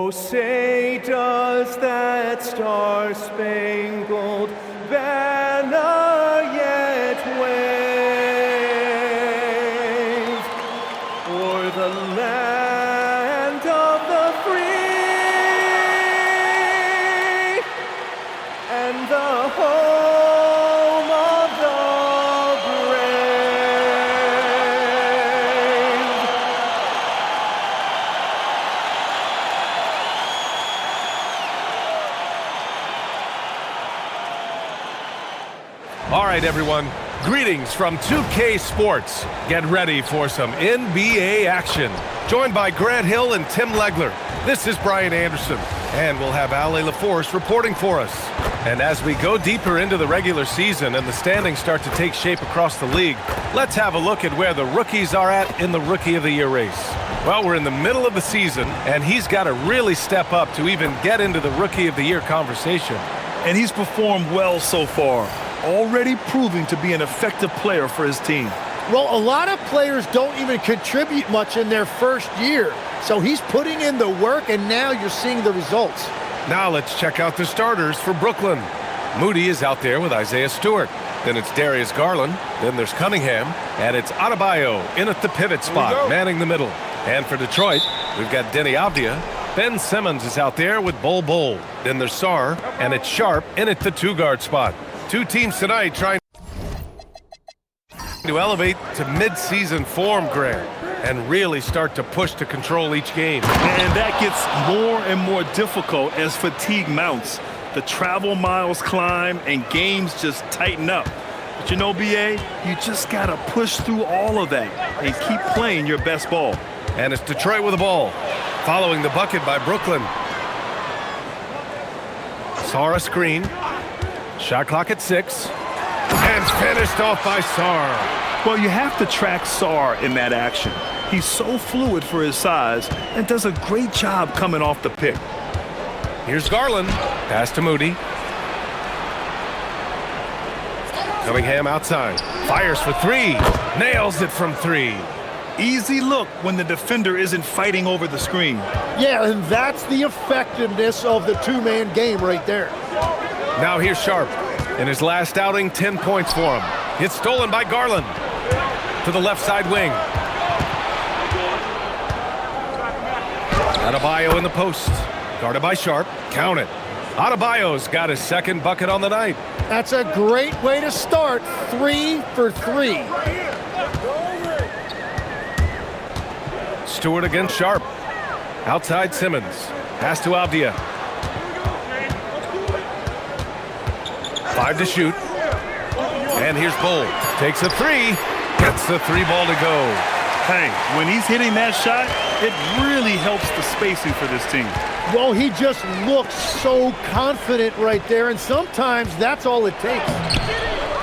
Oh, say does that star-spangled banner yet wave o'er the land of the free and the home of the All right, everyone. Greetings from 2K Sports. Get ready for some NBA action. Joined by Grant Hill and Tim Legler. This is Brian Anderson, and we'll have Ale LaForce reporting for us. And as we go deeper into the regular season and the standings start to take shape across the league, let's have a look at where the rookies are at in the Rookie of the Year race. Well, we're in the middle of the season, and he's got to really step up to even get into the Rookie of the Year conversation. And he's performed well so far, already proving to be an effective player for his team. Well, a lot of players don't even contribute much in their first year. So he's putting in the work, and now you're seeing the results. Now let's check out the starters for Brooklyn. Moody is out there with Isaiah Stewart. Then it's Darius Garland. Then there's Cunningham. And it's Adebayo in at the pivot spot, manning the middle. And for Detroit, we've got Denny Avdia. Ben Simmons is out there with Bol. Then there's Sarr, and it's Sharp in at the two-guard spot. Two teams tonight trying to elevate to mid-season form, Grant, and really start to push to control each game. And that gets more and more difficult as fatigue mounts. The travel miles climb and games just tighten up. But you know, BA, you just got to push through all of that and keep playing your best ball. And it's Detroit with the ball, following the bucket by Brooklyn. Sarr screen. Shot clock at 6. And finished off by Sarr. Well, you have to track Sarr in that action. He's so fluid for his size and does a great job coming off the pick. Here's Garland. Pass to Moody. Cunningham outside. Fires for 3. Nails it from 3. Easy look when the defender isn't fighting over the screen. Yeah, and that's the effectiveness of the two-man game right there. Now here's Sharp. In his last outing, 10 points for him. It's stolen by Garland. To the left side wing. Adebayo in the post. Guarded by Sharp. Count it. Adebayo's got his second bucket on the night. That's a great way to start. 3 for 3. Stewart against Sharp. Outside Simmons. Pass to Avdia. 5 to shoot. And here's Bol. Takes a 3. Gets the 3-ball to go. Hey, when he's hitting that shot, it really helps the spacing for this team. Well, he just looks so confident right there, and sometimes that's all it takes.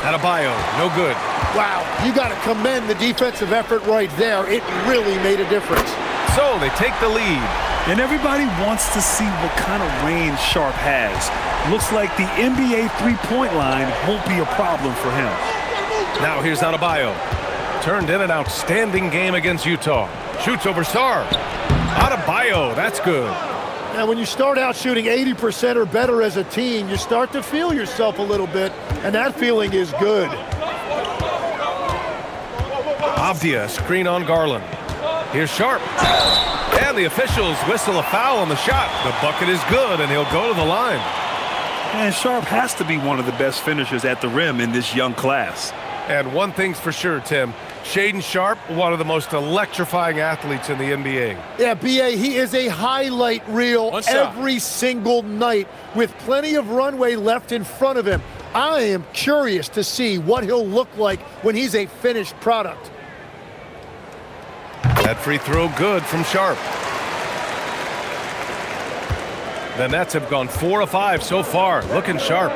Adebayo, no good. Wow, you got to commend the defensive effort right there. It really made a difference. So they take the lead. And everybody wants to see what kind of range Sharp has. Looks like the NBA three-point line won't be a problem for him. Now here's Adebayo. Turned in an outstanding game against Utah. Shoots over Sarr. Adebayo, that's good. Now, when you start out shooting 80% or better as a team, you start to feel yourself a little bit, and that feeling is good. Avdia, screen on Garland. Here's Sharp. And the officials whistle a foul on the shot. The bucket is good, and he'll go to the line. And Sharp has to be one of the best finishers at the rim in this young class. And one thing's for sure, Tim. Shaedon Sharp, one of the most electrifying athletes in the NBA. Yeah, B.A., he is a highlight reel every single night with plenty of runway left in front of him. I am curious to see what he'll look like when he's a finished product. That free throw good from Sharp. The Nets have gone 4 of 5 so far, looking sharp.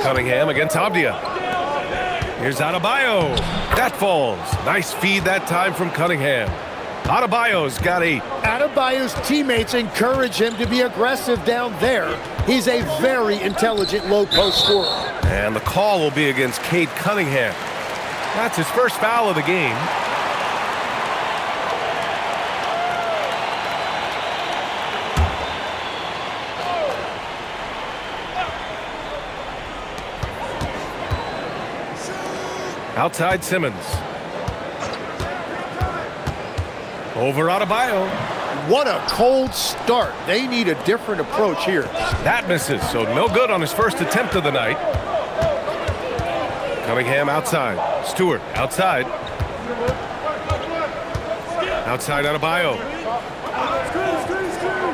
Cunningham against Avdia. Here's Adebayo. That falls. Nice feed that time from Cunningham. Adebayo's got 8. Adebayo's teammates encourage him to be aggressive down there. He's a very intelligent low-post scorer. And the call will be against Cade Cunningham. That's his first foul of the game. Outside Simmons. Over Adebayo. What a cold start. They need a different approach here. That misses, so no good on his first attempt of the night. Cunningham outside. Stewart outside. Outside Adebayo.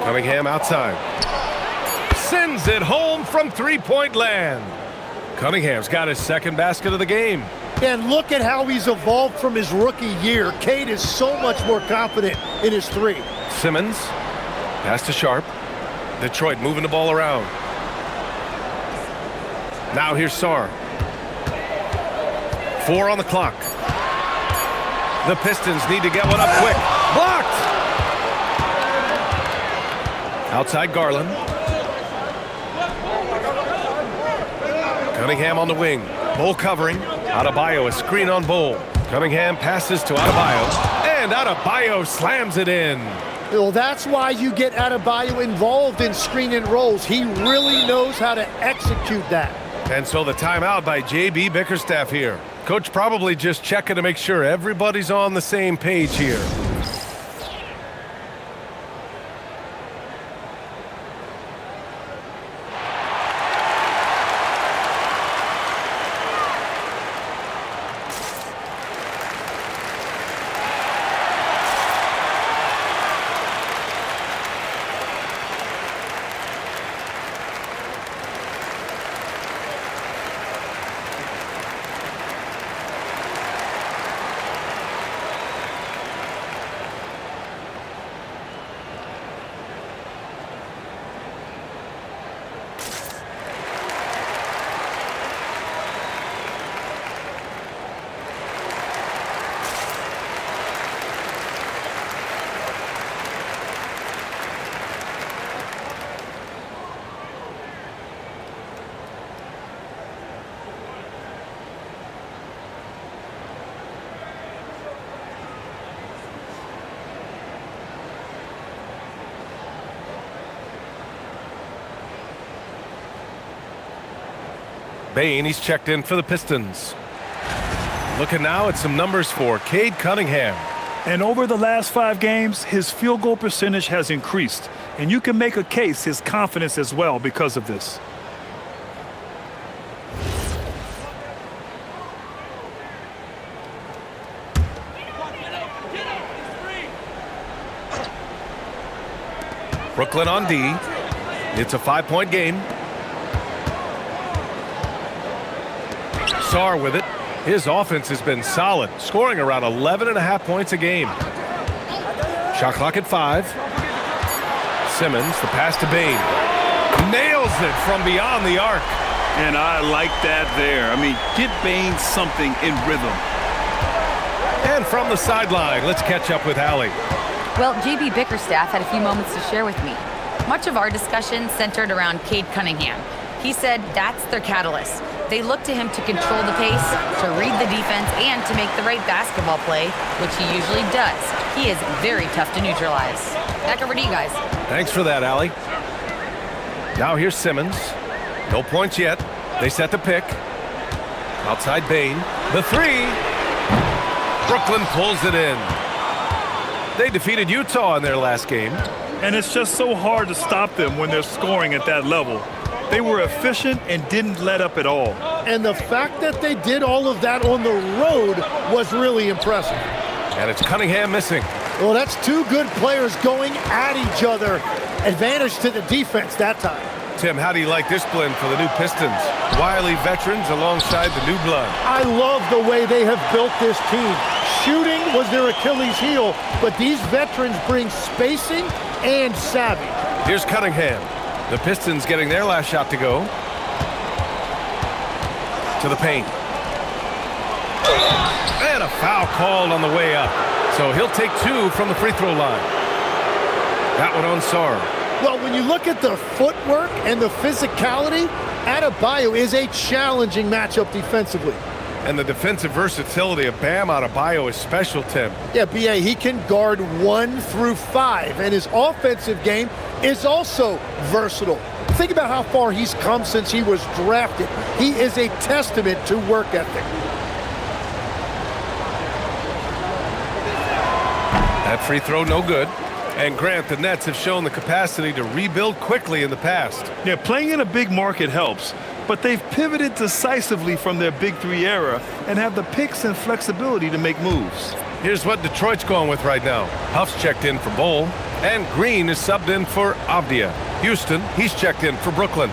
Cunningham outside. Sends it home from three-point land. Cunningham's got his second basket of the game. And look at how he's evolved from his rookie year. Cade is so much more confident in his three. Simmons. Pass to Sharp. Detroit moving the ball around. Now here's Sarr. 4 on the clock. The Pistons need to get one up quick. Blocked! Outside Garland. Cunningham on the wing. Bull covering. Adebayo a screen on Bull. Cunningham passes to Adebayo. And Adebayo slams it in. Well, that's why you get Adebayo involved in screen and rolls. He really knows how to execute that. And so the timeout by J.B. Bickerstaff here. Coach probably just checking to make sure everybody's on the same page here. Bain, he's checked in for the Pistons. Looking now at some numbers for Cade Cunningham. And over the last 5 games, his field goal percentage has increased. And you can make a case his confidence as well because of this. Brooklyn on D. It's a 5-point game. Sarr with it. His offense has been solid, scoring around 11.5 points a game. Shot clock at 5. Simmons, the pass to Bain. Nails it from beyond the arc. And I like that there. I mean, get Bain something in rhythm. And from the sideline, let's catch up with Allie. Well, J.B. Bickerstaff had a few moments to share with me. Much of our discussion centered around Cade Cunningham. He said that's their catalyst. They look to him to control the pace, to read the defense, and to make the right basketball play, which he usually does. He is very tough to neutralize. Back over to you guys. Thanks for that, Allie. Now here's Simmons. No points yet. They set the pick. Outside Bain. The 3. Brooklyn pulls it in. They defeated Utah in their last game. And it's just so hard to stop them when they're scoring at that level. They were efficient and didn't let up at all. And the fact that they did all of that on the road was really impressive. And it's Cunningham missing. Well, that's 2 good players going at each other. Advantage to the defense that time. Tim, how do you like this blend for the new Pistons? Wily veterans alongside the new blood. I love the way they have built this team. Shooting was their Achilles heel, but these veterans bring spacing and savvy. Here's Cunningham. The Pistons getting their last shot to go. To the paint. And a foul called on the way up. So he'll take 2 from the free throw line. That one on Sarr. Well, when you look at the footwork and the physicality, Adebayo is a challenging matchup defensively. And the defensive versatility of Bam Adebayo is special, Tim. Yeah, B.A., he can guard 1 through 5, and his offensive game is also versatile. Think about how far he's come since he was drafted. He is a testament to work ethic. That free throw, no good. And Grant, the Nets have shown the capacity to rebuild quickly in the past. Yeah, playing in a big market helps, but they've pivoted decisively from their Big Three era and have the picks and flexibility to make moves. Here's what Detroit's going with right now. Huff's checked in for Bowl, and Green is subbed in for Avdia. Houston, he's checked in for Brooklyn.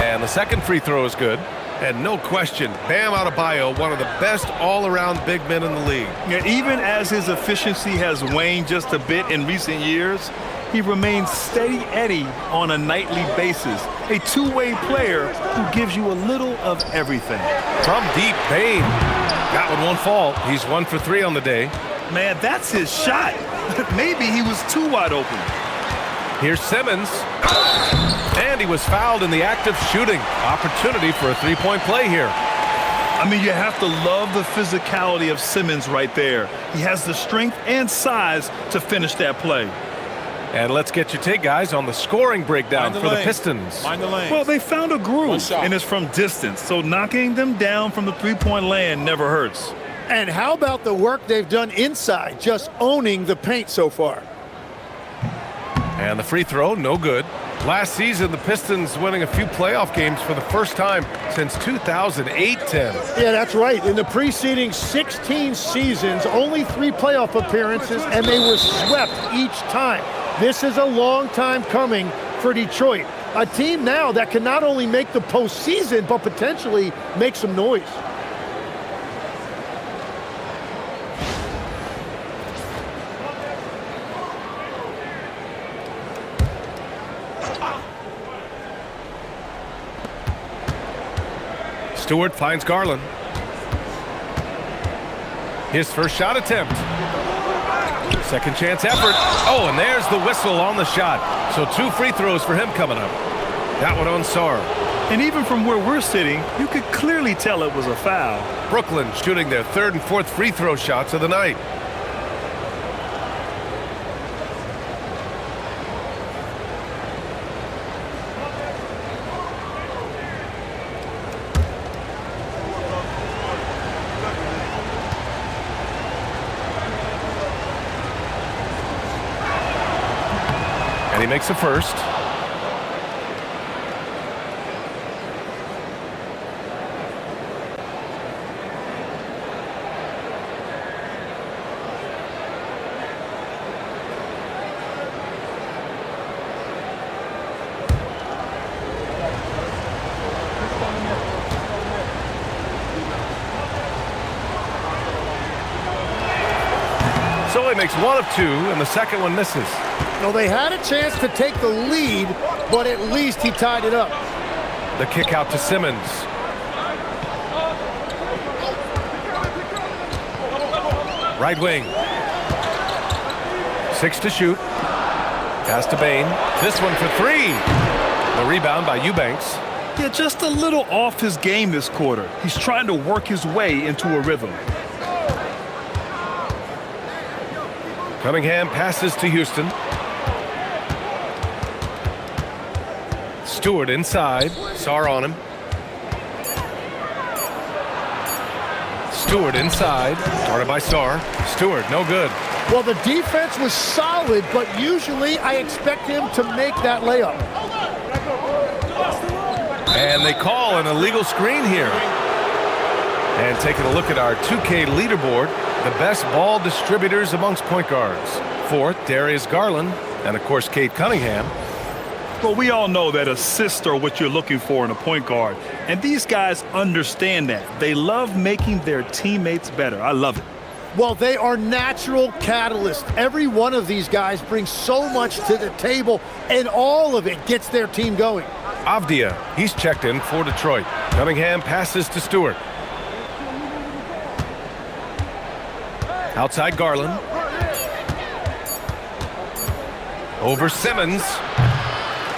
And the second free throw is good. And no question, Bam Adebayo, one of the best all-around big men in the league. Yeah, even as his efficiency has waned just a bit in recent years, he remains steady Eddie on a nightly basis. A two-way player who gives you a little of everything. From deep, Bane. That one won't fall. He's 1 for 3 on the day. Man, that's his shot. Maybe he was too wide open. Here's Simmons. And he was fouled in the act of shooting. Opportunity for a three-point play here. I mean, you have to love the physicality of Simmons right there. He has the strength and size to finish that play. And let's get your take, guys, on the scoring breakdown for the Pistons. Well, they found a groove, and it's from distance, so knocking them down from the three-point land never hurts. And how about the work they've done inside, just owning the paint so far? And the free throw, no good. Last season, the Pistons winning a few playoff games for the first time since 2008-10. Yeah, that's right. In the preceding 16 seasons, only 3 playoff appearances, and they were swept each time. This is a long time coming for Detroit. A team now that can not only make the postseason, but potentially make some noise. Stewart finds Garland. His first shot attempt. Second chance effort. Oh, and there's the whistle on the shot. So 2 free throws for him coming up. That one on Sarr. And even from where we're sitting, you could clearly tell it was a foul. Brooklyn shooting their 3rd and 4th free throw shots of the night. And he makes a first. So he makes 1 of 2, and the second one misses. Well, they had a chance to take the lead, but at least he tied it up. The kick out to Simmons. Right wing. 6 to shoot. Pass to Bane. This one for 3. The rebound by Eubanks. Yeah, just a little off his game this quarter. He's trying to work his way into a rhythm. Cunningham passes to Houston. Stewart inside. Sarr on him. Stewart inside. Guarded by Sarr. Stewart, no good. Well, the defense was solid, but usually I expect him to make that layup. And they call an illegal screen here. And taking a look at our 2K leaderboard, the best ball distributors amongst point guards. 4th, Darius Garland, and of course, Cade Cunningham. Well, we all know that assists are what you're looking for in a point guard. And these guys understand that. They love making their teammates better. I love it. Well, they are natural catalysts. Every one of these guys brings so much to the table, and all of it gets their team going. Avdia, he's checked in for Detroit. Cunningham passes to Stewart. Outside Garland. Over Simmons.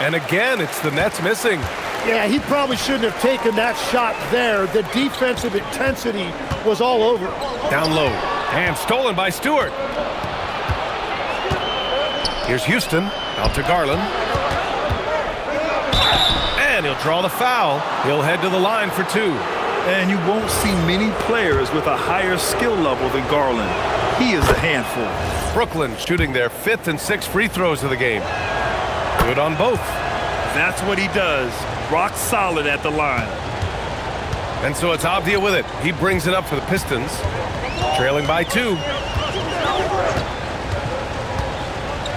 And again, it's the Nets missing. Yeah, he probably shouldn't have taken that shot there. The defensive intensity was all over. Down low. And stolen by Stewart. Here's Houston. Out to Garland. And he'll draw the foul. He'll head to the line for 2. And you won't see many players with a higher skill level than Garland. He is a handful. Brooklyn shooting their 5th and 6th free throws of the game. Good on both. That's what he does. Rock solid at the line. And so it's Avdia with it. He brings it up for the Pistons, trailing by 2.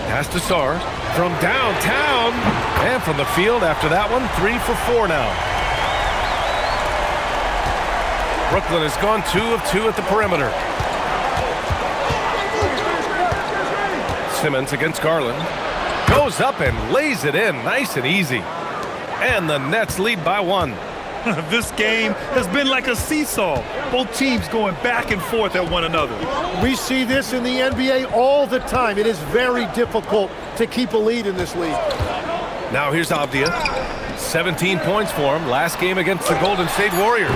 Pass to Sarr from downtown. And from the field after that one, 3 for 4 now. Brooklyn has gone 2 of 2 at the perimeter. Simmons against Garland. Goes up and lays it in nice and easy. And the Nets lead by 1. This game has been like a seesaw. Both teams going back and forth at one another. We see this in the NBA all the time. It is very difficult to keep a lead in this league. Now here's Avdia. 17 points for him last game against the Golden State Warriors.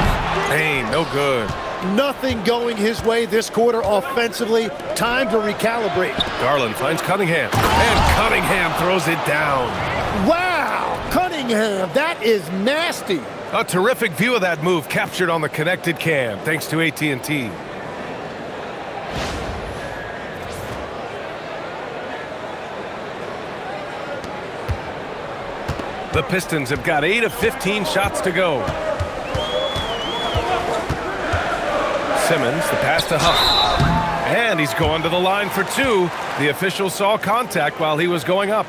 Ain't no good. Nothing going his way this quarter offensively. Time to recalibrate. Garland finds Cunningham. And Cunningham throws it down. Wow! Cunningham, that is nasty. A terrific view of that move captured on the connected cam, thanks to AT&T. The Pistons have got 8 of 15 shots to go. Simmons, the pass to Huff. And he's going to the line for 2. The official saw contact while he was going up.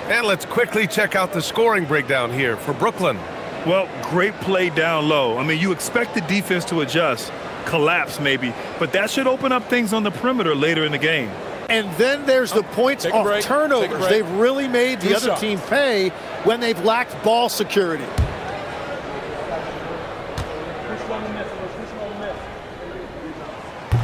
And let's quickly check out the scoring breakdown here for Brooklyn. Well, great play down low. I mean, you expect the defense to adjust, collapse maybe, but that should open up things on the perimeter later in the game. And then there's the points off turnovers. They've really made the other team pay when they've lacked ball security.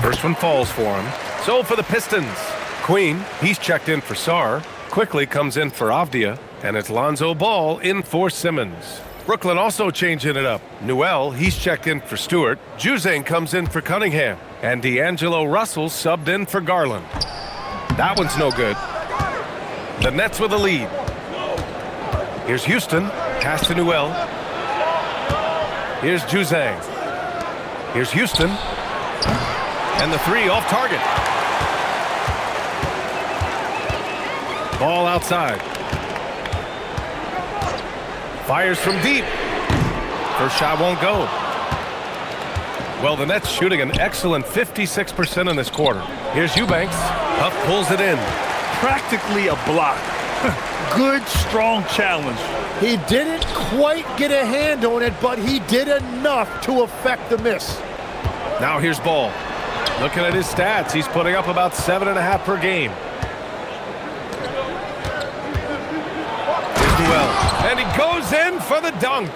First one falls for him. So for the Pistons, Queen, he's checked in for Sarr. Quickly comes in for Avdia, and it's Lonzo Ball in for Simmons. Brooklyn also changing it up. Newell, he's checked in for Stewart. Juzang comes in for Cunningham, and D'Angelo Russell subbed in for Garland. That one's no good. The Nets with a lead. Here's Houston, pass to Newell. Here's Juzang. Here's Houston, and the 3 off target. Ball outside. Fires from deep. First shot won't go. Well, the Nets shooting an excellent 56% in this quarter. Here's Eubanks. Huff pulls it in. Practically a block. Good, strong challenge. He didn't quite get a hand on it, but he did enough to affect the miss. Now here's Ball. Looking at his stats, he's putting up about 7.5 per game. And he goes in for the dunk.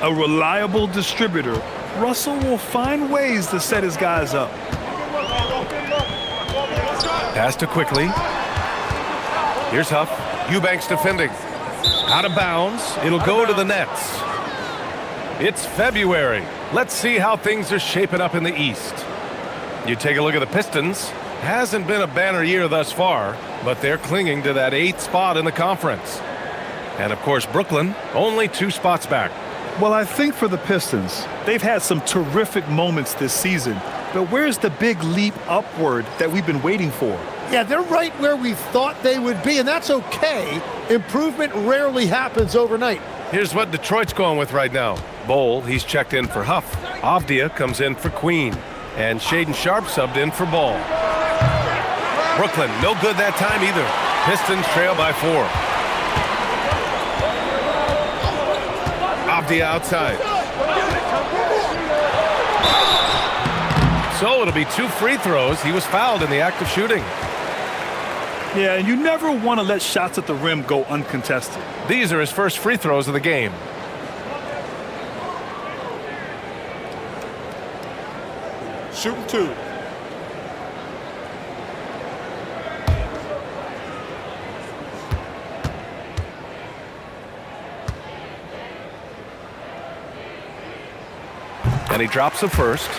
A reliable distributor. Russell will find ways to set his guys up. Pass to Quickly. Here's Huff. Eubanks defending. Out of bounds. It'll go to the Nets. It's February. Let's see how things are shaping up in the East. You take a look at the Pistons. Hasn't been a banner year thus far, but they're clinging to that 8th spot in the conference. And, of course, Brooklyn, only 2 spots back. Well, I think for the Pistons, they've had some terrific moments this season. But where's the big leap upward that we've been waiting for? Yeah, they're right where we thought they would be, and that's okay. Improvement rarely happens overnight. Here's what Detroit's going with right now. Bol, he's checked in for Huff. Avdia comes in for Queen. And Shaden Sharp subbed in for Ball. Brooklyn, no good that time either. Pistons trail by 4. Avdia outside. So it'll be 2 free throws. He was fouled in the act of shooting. Yeah, and you never want to let shots at the rim go uncontested. These are his first free throws of the game. Shooting 2. And he drops the first.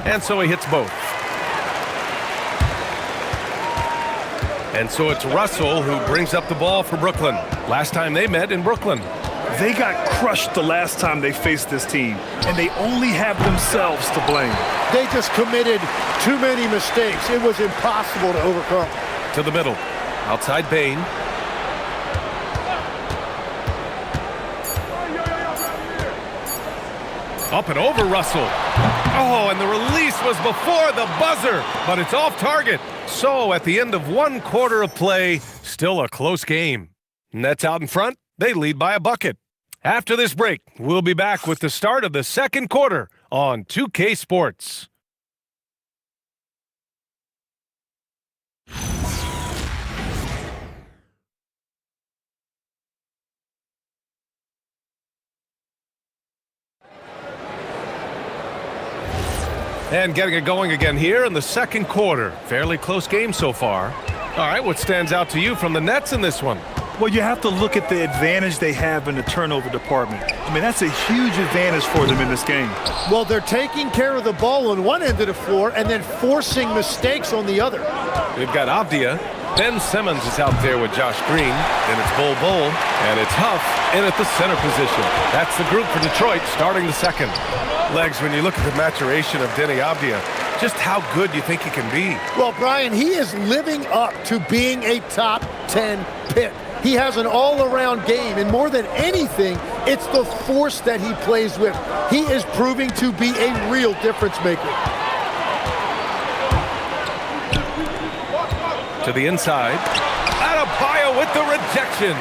And so he hits both. And so it's Russell who brings up the ball for Brooklyn. Last time they met in Brooklyn. They got crushed the last time they faced this team, and they only have themselves to blame. They just committed too many mistakes. It was impossible to overcome. To the middle. Outside Bain. Up and over Russell. Oh, and the release was before the buzzer, but it's off target. So at the end of 1 quarter of play, still a close game. Nets out in front, they lead by a bucket. After this break, we'll be back with the start of the second quarter on 2K Sports. And getting it going again here in the second quarter. Fairly close game so far. All right, what stands out to you from the Nets in this one? Well, you have to look at the advantage they have in the turnover department. I mean, that's a huge advantage for them in this game. Well, they're taking care of the ball on one end of the floor and then forcing mistakes on the other. We've got Avdia. Ben Simmons is out there with Josh Green. Then it's Bol, and it's Huff in at the center position. That's the group for Detroit starting the second. Legs, when you look at the maturation of Denny Avdia, just how good you think he can be. Well, Brian, he is living up to being a top 10 pick. He has an all-around game, and more than anything, it's the force that he plays with. He is proving to be a real difference maker. To the inside. Adebayo with the rejection.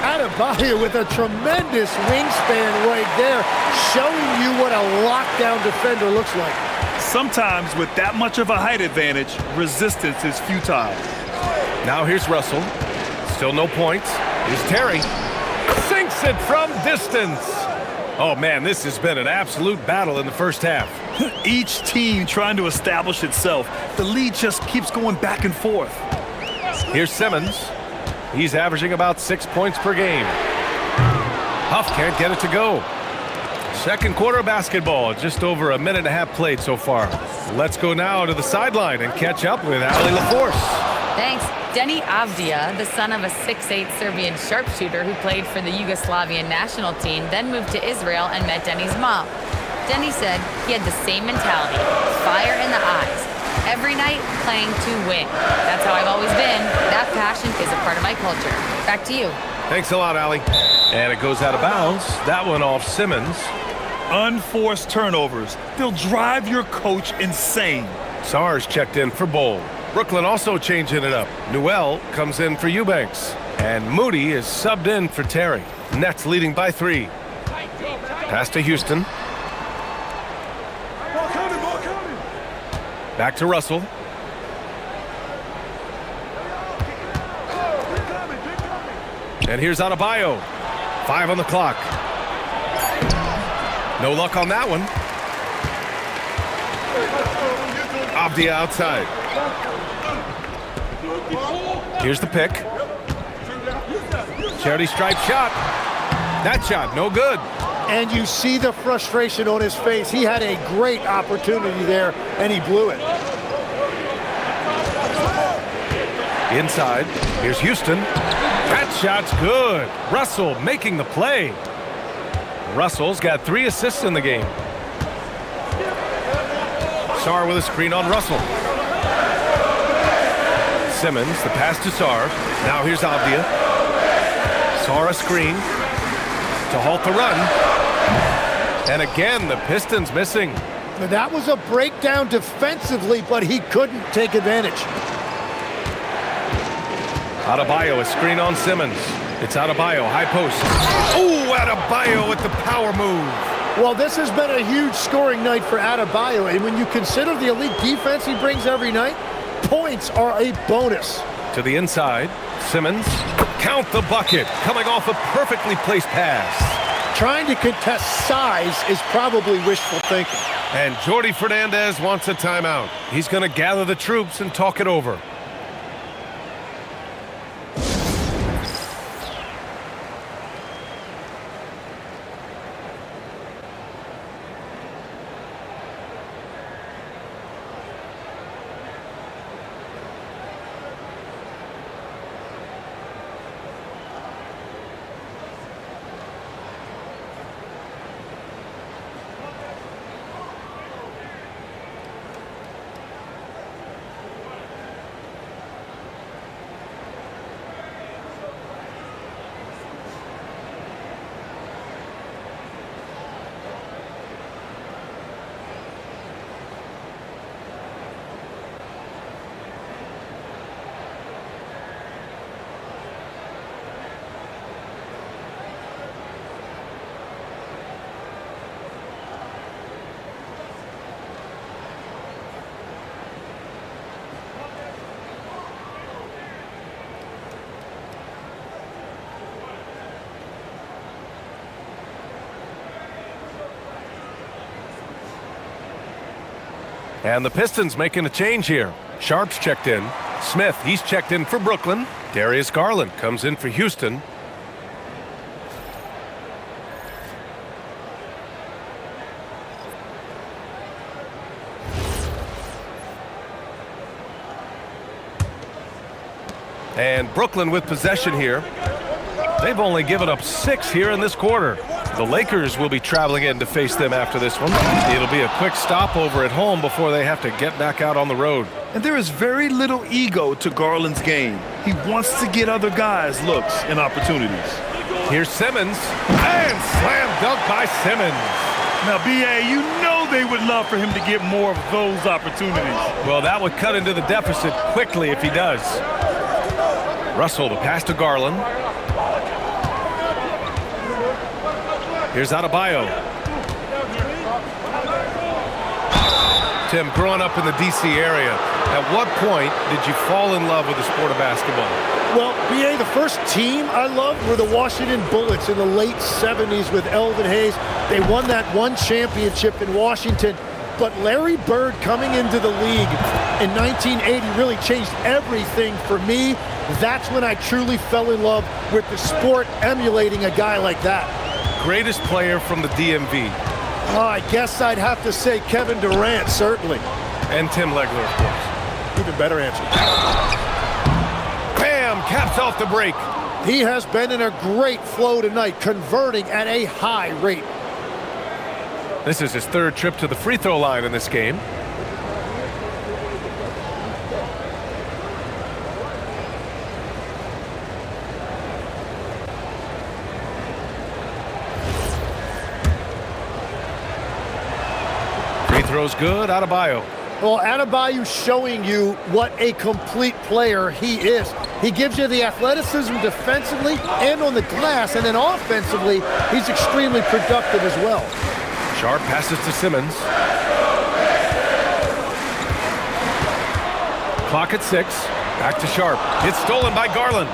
Adebayo with a tremendous wingspan right there, showing you what a lockdown defender looks like. Sometimes with that much of a height advantage, resistance is futile. Now here's Russell. Still no points. Here's Terry. Sinks it from distance. Oh, man, this has been an absolute battle in the first half. Each team trying to establish itself. The lead just keeps going back and forth. Here's Simmons. He's averaging about 6 points per game. Huff can't get it to go. Second quarter of basketball, just over a minute and a half played so far. Let's go now to the sideline and catch up with Ali LaForce. Thanks. Denny Avdia, the son of a 6'8" Serbian sharpshooter who played for the Yugoslavian national team, then moved to Israel and met Denny's mom. Denny said he had the same mentality, fire in the eyes. Every night, playing to win. That's how I've always been. That passion is a part of my culture. Back to you. Thanks a lot, Ali. And it goes out of bounds. That one off Simmons. Unforced turnovers. They'll drive your coach insane. Sars checked in for Bol. Brooklyn also changing it up. Newell comes in for Eubanks. And Moody is subbed in for Terry. Nets leading by 3. Pass to Houston. Back to Russell. And here's Adebayo. 5 on the clock. No luck on that one. Avdia outside. Here's the pick. Charity stripe shot. That shot, no good. And you see the frustration on his face. He had a great opportunity there, and he blew it. Inside, here's Houston. That shot's good. Russell making the play. Russell's got 3 assists in the game. Sar with a screen on Russell. Simmons, the pass to Sar. Now here's Avdia. Sar a screen to halt the run. And again, the Pistons missing. That was a breakdown defensively, but he couldn't take advantage. Adebayo, a screen on Simmons. It's Adebayo, high post. Ooh, Adebayo with the power move. Well, this has been a huge scoring night for Adebayo, and when you consider the elite defense he brings every night, points are a bonus. To the inside, Simmons. Count the bucket, coming off a perfectly placed pass. Trying to contest size is probably wishful thinking. And Jordi Fernandez wants a timeout. He's going to gather the troops and talk it over. And the Pistons making a change here. Sharp's checked in. Smith, he's checked in for Brooklyn. Darius Garland comes in for Houston. And Brooklyn with possession here. They've only given up 6 here in this quarter. The Lakers will be traveling in to face them after this one. It'll be a quick stopover at home before they have to get back out on the road. And there is very little ego to Garland's game. He wants to get other guys looks and opportunities. Here's Simmons. And slam dunk by Simmons. Now, B.A., you know they would love for him to get more of those opportunities. Well, that would cut into the deficit quickly if he does. Russell, the pass to Garland. Here's Adebayo. Tim, growing up in the D.C. area, at what point did you fall in love with the sport of basketball? Well, B.A., the first team I loved were the Washington Bullets in the late 70s with Elvin Hayes. They won that one championship in Washington. But Larry Bird coming into the league in 1980 really changed everything for me. That's when I truly fell in love with the sport, emulating a guy like that. Greatest player from the DMV. Oh, I guess I'd have to say Kevin Durant, certainly. And Tim Legler, of course. Even better answer. Bam! Caps off the break. He has been in a great flow tonight, converting at a high rate. This is his 3rd trip to the free throw line in this game. Free throw's good. Adebayo. Well, Adebayo's showing you what a complete player he is. He gives you the athleticism defensively and on the glass, and then offensively, he's extremely productive as well. Sharp passes to Simmons. Clock at 6. Back to Sharp. It's stolen by Garland.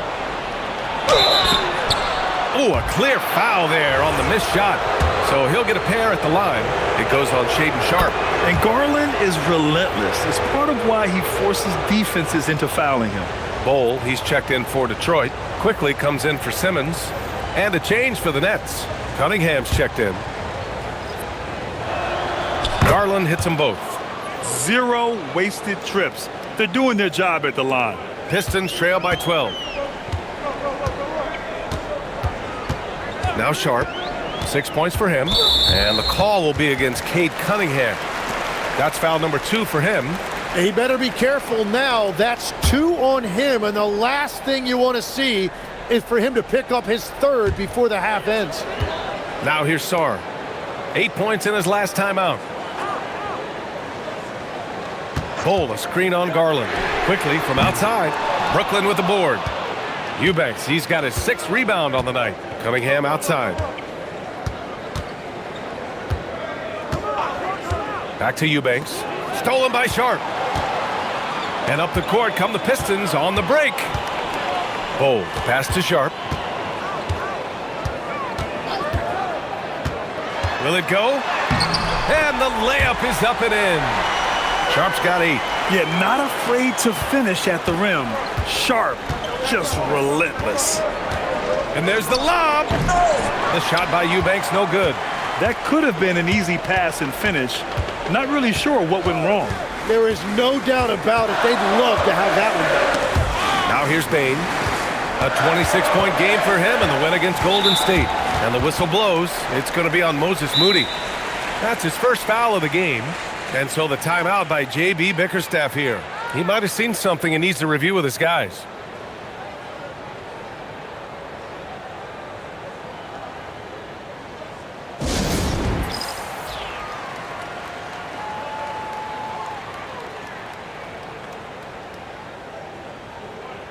Oh, a clear foul there on the missed shot. So he'll get a pair at the line. It goes on Shaedon Sharp. And Garland is relentless. It's part of why he forces defenses into fouling him. Bol, he's checked in for Detroit. Quickly comes in for Simmons. And a change for the Nets. Cunningham's checked in. Garland hits them both. 0 wasted trips. They're doing their job at the line. Pistons trail by 12. Now Sharp. 6 points for him. And the call will be against Cade Cunningham. That's foul number 2 for him. He better be careful now. That's 2 on him, and the last thing you want to see is for him to pick up his 3rd before the half ends. Now here's Sarr. 8 points in his last time out. Bol, a screen on Garland. Quickly from outside. Brooklyn with the board. Eubanks, he's got his 6th rebound on the night. Cunningham outside. Back to Eubanks. Stolen by Sharp. And up the court come the Pistons on the break. Bol, pass to Sharp. Will it go? And the layup is up and in. Sharp's got 8. Yeah, not afraid to finish at the rim. Sharp, just relentless. And there's the lob. The shot by Eubanks, no good. That could have been an easy pass and finish. Not really sure what went wrong. There is no doubt about it. They'd love to have that one back. Now here's Bane. A 26-point game for him in the win against Golden State. And the whistle blows. It's going to be on Moses Moody. That's his first foul of the game. And so the timeout by J.B. Bickerstaff here. He might have seen something and needs to review with his guys.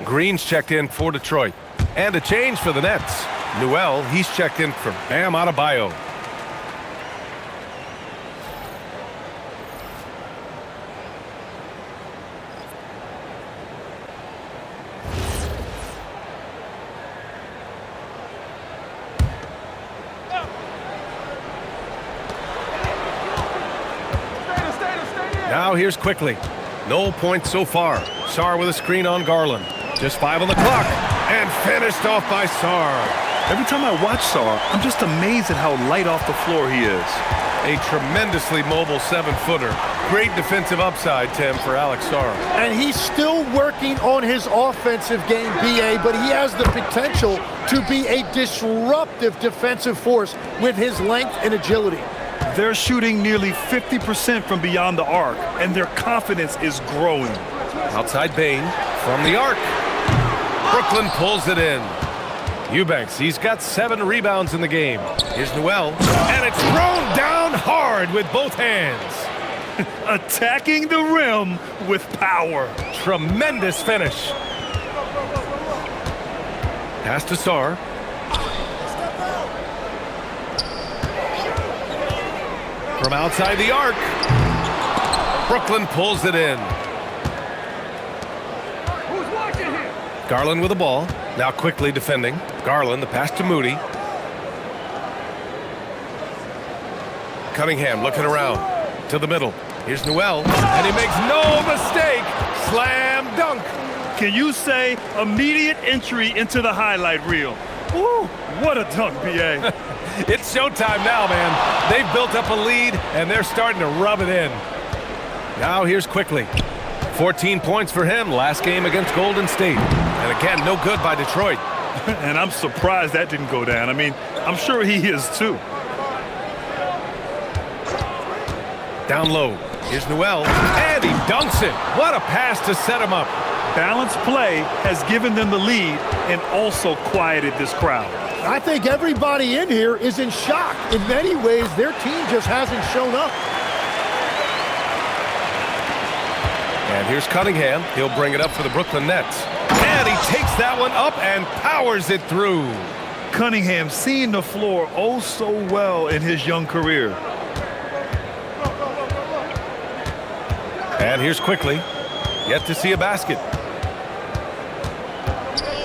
Green's checked in for Detroit. And a change for the Nets. Newell, he's checked in for Bam Adebayo. Now here's quickly. No points so far. Sarr with a screen on Garland. Just 5 on the clock. And finished off by Sarr. Every time I watch Sarr, I'm just amazed at how light off the floor he is. A tremendously mobile 7-footer. Great defensive upside, Tim, for Alex Sarr. And he's still working on his offensive game, BA, but he has the potential to be a disruptive defensive force with his length and agility. They're shooting nearly 50% from beyond the arc, and their confidence is growing. Outside Bain from the arc. Brooklyn pulls it in. Eubanks, he's got 7 rebounds in the game. Here's Noel, and it's thrown down hard with both hands. Attacking the rim with power. Tremendous finish. Pass to Sarr. From outside the arc. Brooklyn pulls it in. Garland with the ball. Now quickly defending. Garland, the pass to Moody. Cunningham looking around to the middle. Here's Noel, and he makes no mistake. Slam dunk. Can you say immediate entry into the highlight reel? Woo, what a dunk, B.A. It's showtime now, man. They've built up a lead, and they're starting to rub it in. Now here's quickly. 14 points for him last game against Golden State. And again, no good by Detroit. And I'm surprised that didn't go down. I mean, I'm sure he is too. Down low. Here's Noel, and he dunks it. What a pass to set him up. Balanced play has given them the lead and also quieted this crowd. I think everybody in here is in shock. In many ways, their team just hasn't shown up. And here's Cunningham. He'll bring it up for the Brooklyn Nets. And he takes that one up and powers it through. Cunningham seeing the floor oh so well in his young career. And here's quickly. Yet to see a basket.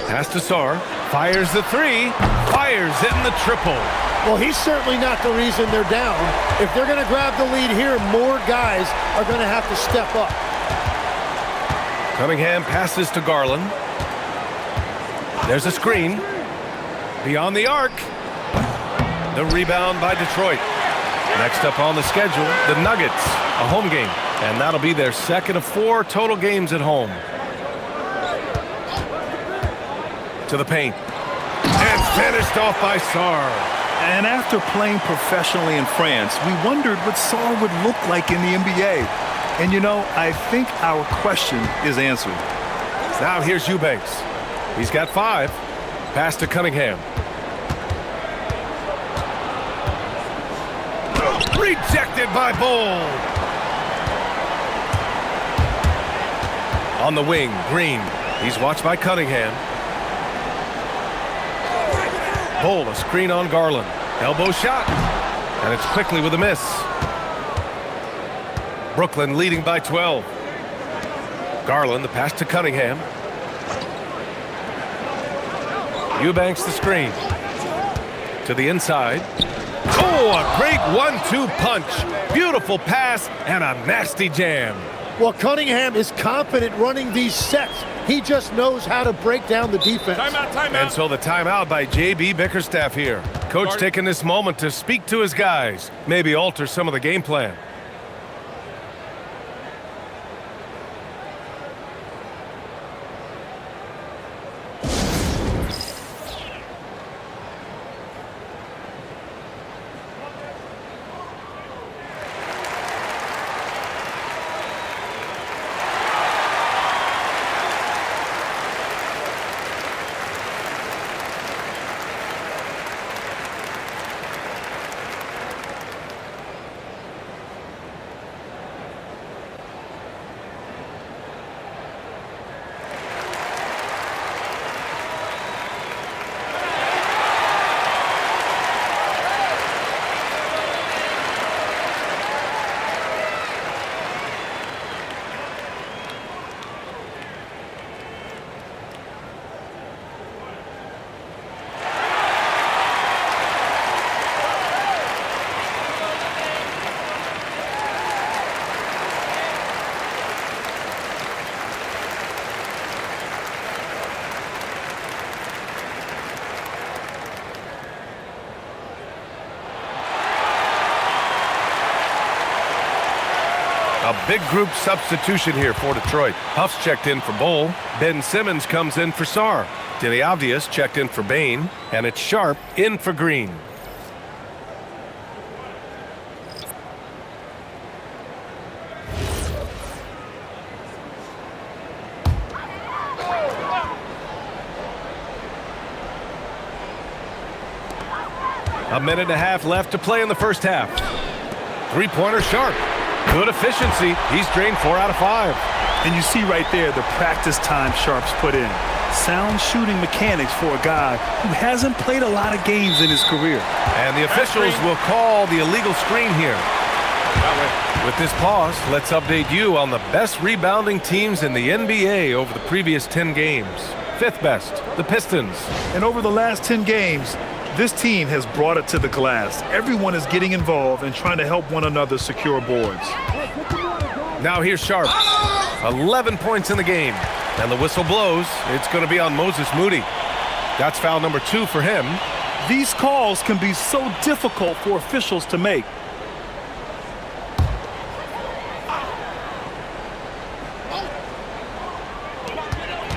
Pass to Sarr. Fires the 3. Fires it in the triple. Well, he's certainly not the reason they're down. If they're going to grab the lead here, more guys are going to have to step up. Cunningham passes to Garland. There's a screen. Beyond the arc. The rebound by Detroit. Next up on the schedule, the Nuggets, a home game. And that'll be their second of 4 total games at home. To the paint. And finished off by Sarr. And after playing professionally in France, we wondered what Sarr would look like in the NBA. And you know, I think our question is answered. Now here's Eubanks. He's got 5. Pass to Cunningham. Rejected by Bull. On the wing, Green. He's watched by Cunningham. Bull, a screen on Garland. Elbow shot. And it's quickly with a miss. Brooklyn leading by 12. Garland, the pass to Cunningham. Eubanks the screen. To the inside. Oh, a great 1-2 punch. Beautiful pass and a nasty jam. Well, Cunningham is confident running these sets. He just knows how to break down the defense. Timeout. And so the timeout by J.B. Bickerstaff here. Coach taking this moment to speak to his guys. Maybe alter some of the game plan. A big group substitution here for Detroit. Huff's checked in for Bull. Ben Simmons comes in for Sarr. Denny Avdius checked in for Bain. And it's Sharp in for Green. A minute and a half left to play in the first half. Three-pointer Sharp. Good efficiency. He's drained 4 out of 5. And you see right there the practice time Sharp's put in. Sound shooting mechanics for a guy who hasn't played a lot of games in his career. And the officials will call the illegal screen here. With this pause, let's update you on the best rebounding teams in the NBA over the previous 10 games. Fifth best, the Pistons. And over the last 10 games, this team has brought it to the glass. Everyone is getting involved and trying to help one another secure boards. Now here's Sharp. 11 points in the game. And the whistle blows. It's going to be on Moses Moody. That's foul number 2 for him. These calls can be so difficult for officials to make.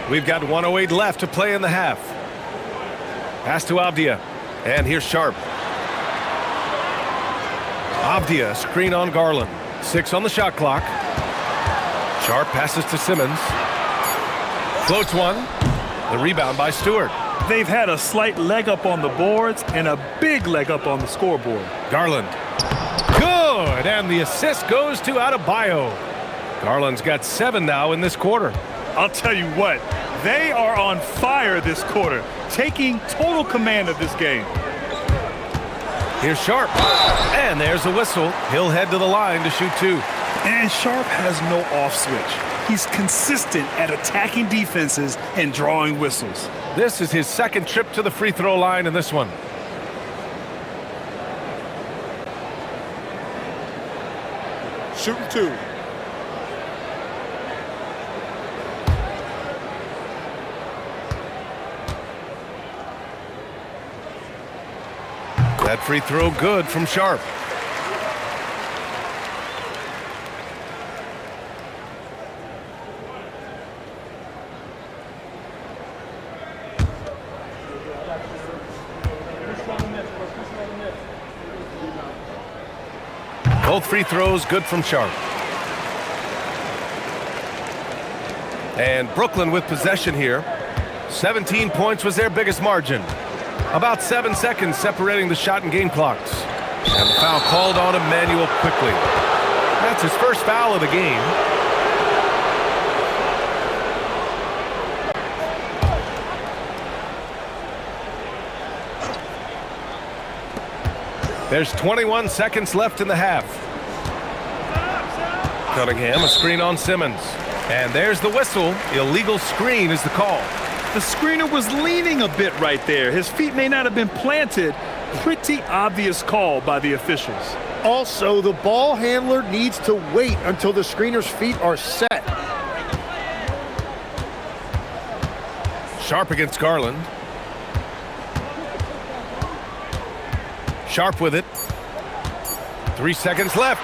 We've got 1:08 left to play in the half. Pass to Avdia. And here's Sharp. Avdia, screen on Garland. 6 on the shot clock. Sharp passes to Simmons. Floats one. The rebound by Stewart. They've had a slight leg up on the boards and a big leg up on the scoreboard. Garland. Good! And the assist goes to Adebayo. Garland's got 7 now in this quarter. I'll tell you what, they are on fire this quarter, taking total command of this game. Here's Sharp. And there's a whistle. He'll head to the line to shoot 2. And Sharp has no off switch. He's consistent at attacking defenses and drawing whistles. This is his second trip to the free throw line in this one. Shooting 2. That free throw good from Sharp. Both free throws good from Sharp. And Brooklyn with possession here. 17 points was their biggest margin. About 7 seconds separating the shot and game clocks. And the foul called on Emmanuel quickly. That's his first foul of the game. There's 21 seconds left in the half. Cunningham, a screen on Simmons. And there's the whistle. Illegal screen is the call. The screener was leaning a bit right there. His feet may not have been planted. Pretty obvious call by the officials. Also, the ball handler needs to wait until the screener's feet are set. Sharp against Garland. Sharp with it. 3 seconds left.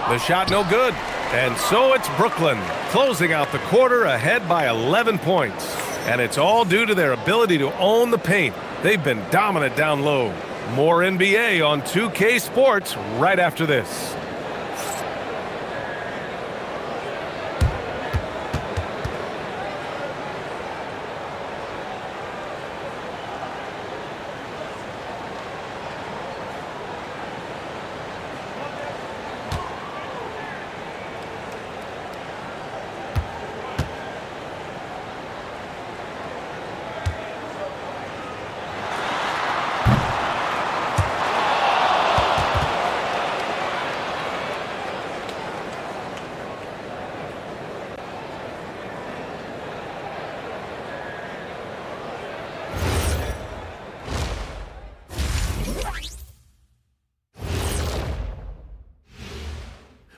The shot no good. And so it's Brooklyn closing out the quarter ahead by 11 points. And it's all due to their ability to own the paint. They've been dominant down low. More NBA on 2K Sports right after this.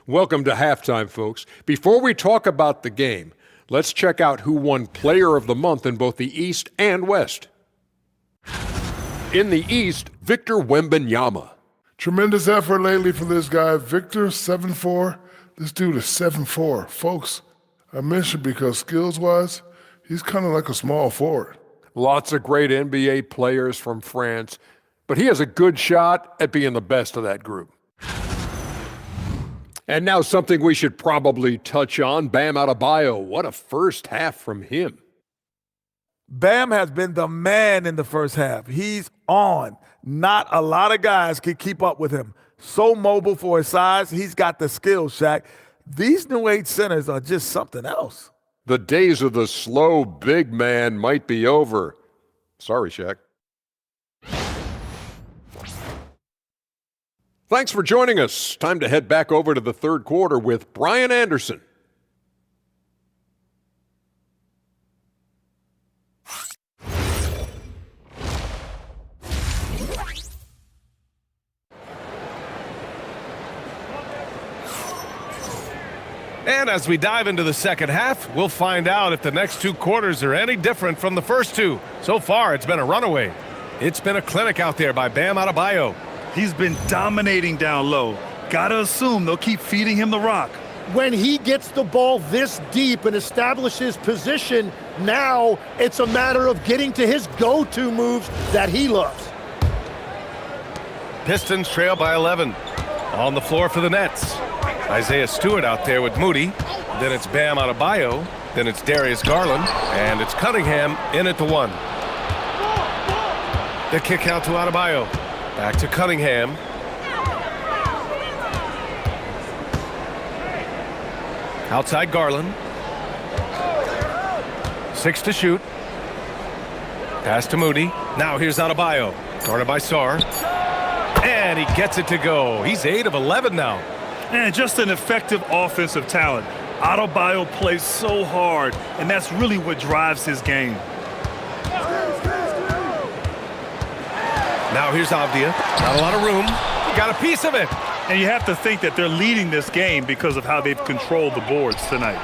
Welcome to halftime, folks. Before we talk about the game, let's check out who won Player of the Month in both the East and West. In the East, Victor Wembanyama. Tremendous effort lately for this guy. Victor, 7'4", This dude is 7'4". Folks, I mentioned because skills-wise, he's kind of like a small forward. Lots of great NBA players from France, but he has a good shot at being the best of that group. And now something we should probably touch on, Bam Adebayo. What a first half from him. Bam has been the man in the first half. He's on. Not a lot of guys can keep up with him. So mobile for his size. He's got the skills, Shaq. These new age centers are just something else. The days of the slow big man might be over. Sorry, Shaq. Thanks for joining us. Time to head back over to the third quarter with Brian Anderson. And as we dive into the second half, we'll find out if the next two quarters are any different from the first two. So far, it's been a runaway. It's been a clinic out there by Bam Adebayo. He's been dominating down low. Gotta assume they'll keep feeding him the rock. When he gets the ball this deep and establishes position, now it's a matter of getting to his go-to moves that he loves. Pistons trail by 11. On the floor for the Nets. Isaiah Stewart out there with Moody. Then it's Bam Adebayo. Then it's Darius Garland. And it's Cunningham in at the 1. The kick out to Adebayo. Back to Cunningham. Outside Garland. 6 to shoot. Pass to Moody. Now here's Adebayo. Guarded by Sarr. And he gets it to go. He's 8 of 11 now. And just an effective offensive talent. Adebayo plays so hard, and that's really what drives his game. Now here's Avdia. Not a lot of room. He got a piece of it. And you have to think that they're leading this game because of how they've controlled the boards tonight.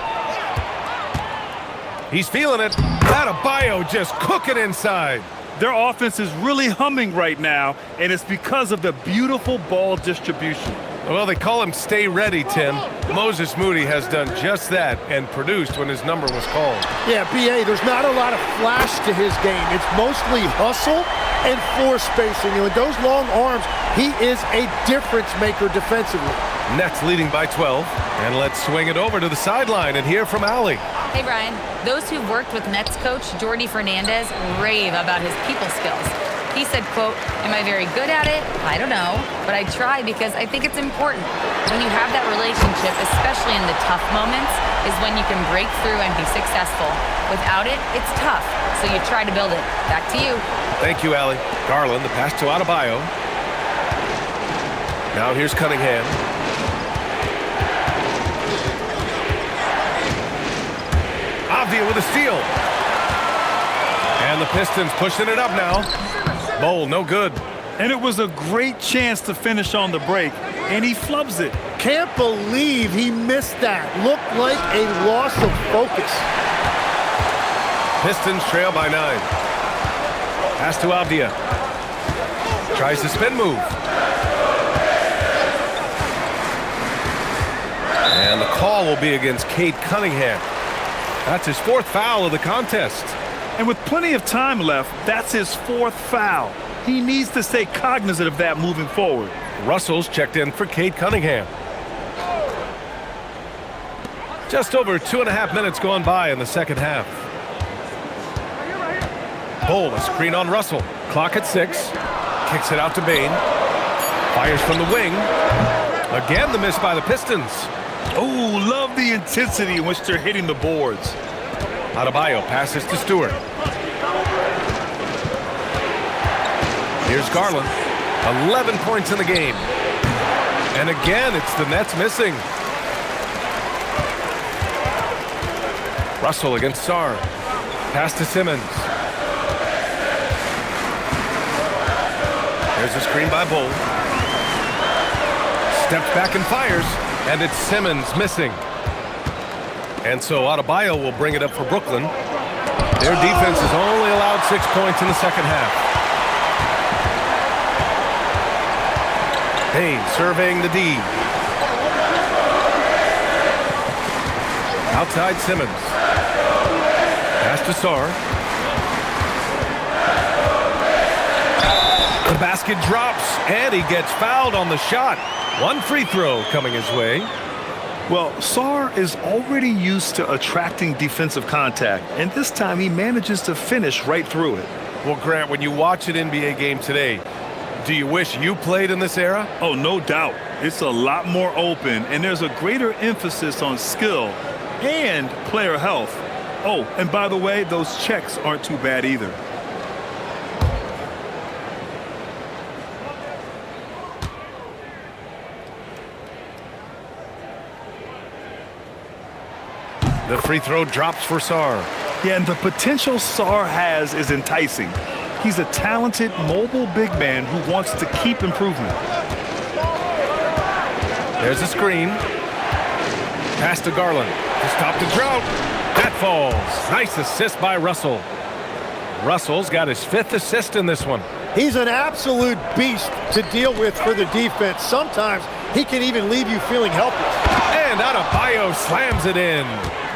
He's feeling it. Adebayo just cooking inside. Their offense is really humming right now, and it's because of the beautiful ball distribution. Well, they call him Stay Ready, Tim. Moses Moody has done just that and produced when his number was called. Yeah, B.A., there's not a lot of flash to his game. It's mostly hustle and floor spacing. And with those long arms, he is a difference maker defensively. Nets leading by 12. And let's swing it over to the sideline and hear from Allie. Hey, Brian. Those who've worked with Nets coach Jordi Fernandez rave about his people skills. He said, quote, "Am I very good at it? I don't know, but I try because I think it's important. When you have that relationship, especially in the tough moments, is when you can break through and be successful. Without it, it's tough, so you try to build it." Back to you. Thank you, Allie. Garland, the pass to Adebayo. Now here's Cunningham. Avdia with a steal. And the Pistons pushing it up now. Bowl, no good. And it was a great chance to finish on the break, and he flubs it. Can't believe he missed that. Looked like a loss of focus. Pistons trail by 9. Pass to Avdia. Tries the spin move. And the call will be against Cade Cunningham. That's his 4th foul of the contest. And with plenty of time left, that's his 4th foul. He needs to stay cognizant of that moving forward. Russell's checked in for Cade Cunningham. Just over 2.5 minutes gone by in the second half. Bowl, a screen on Russell. Clock at 6. Kicks it out to Bane. Fires from the wing. Again, the miss by the Pistons. Oh, love the intensity in which they're hitting the boards. Adebayo passes to Stewart. Here's Garland. 11 points in the game. And again, it's the Nets missing. Russell against Sarr. Pass to Simmons. There's a screen by Bull. Steps back and fires. And it's Simmons missing. And so Adebayo will bring it up for Brooklyn. Their defense has only allowed 6 points in the second half. Payne surveying the D. Outside Simmons. Pass to Sarr. The basket drops, and he gets fouled on the shot. One free throw coming his way. Well, Sarr is already used to attracting defensive contact, and this time he manages to finish right through it. Well, Grant, when you watch an NBA game today, do you wish you played in this era? Oh, no doubt. It's a lot more open, and there's a greater emphasis on skill and player health. Oh, and by the way, those checks aren't too bad either. The free throw drops for Sarr. Yeah, and the potential Sarr has is enticing. He's a talented, mobile big man who wants to keep improvement. There's a screen. Pass to Garland to stop the drought. That falls. Nice assist by Russell. Russell's got his 5th assist in this one. He's an absolute beast to deal with for the defense. Sometimes he can even leave you feeling helpless. And Adebayo slams it in.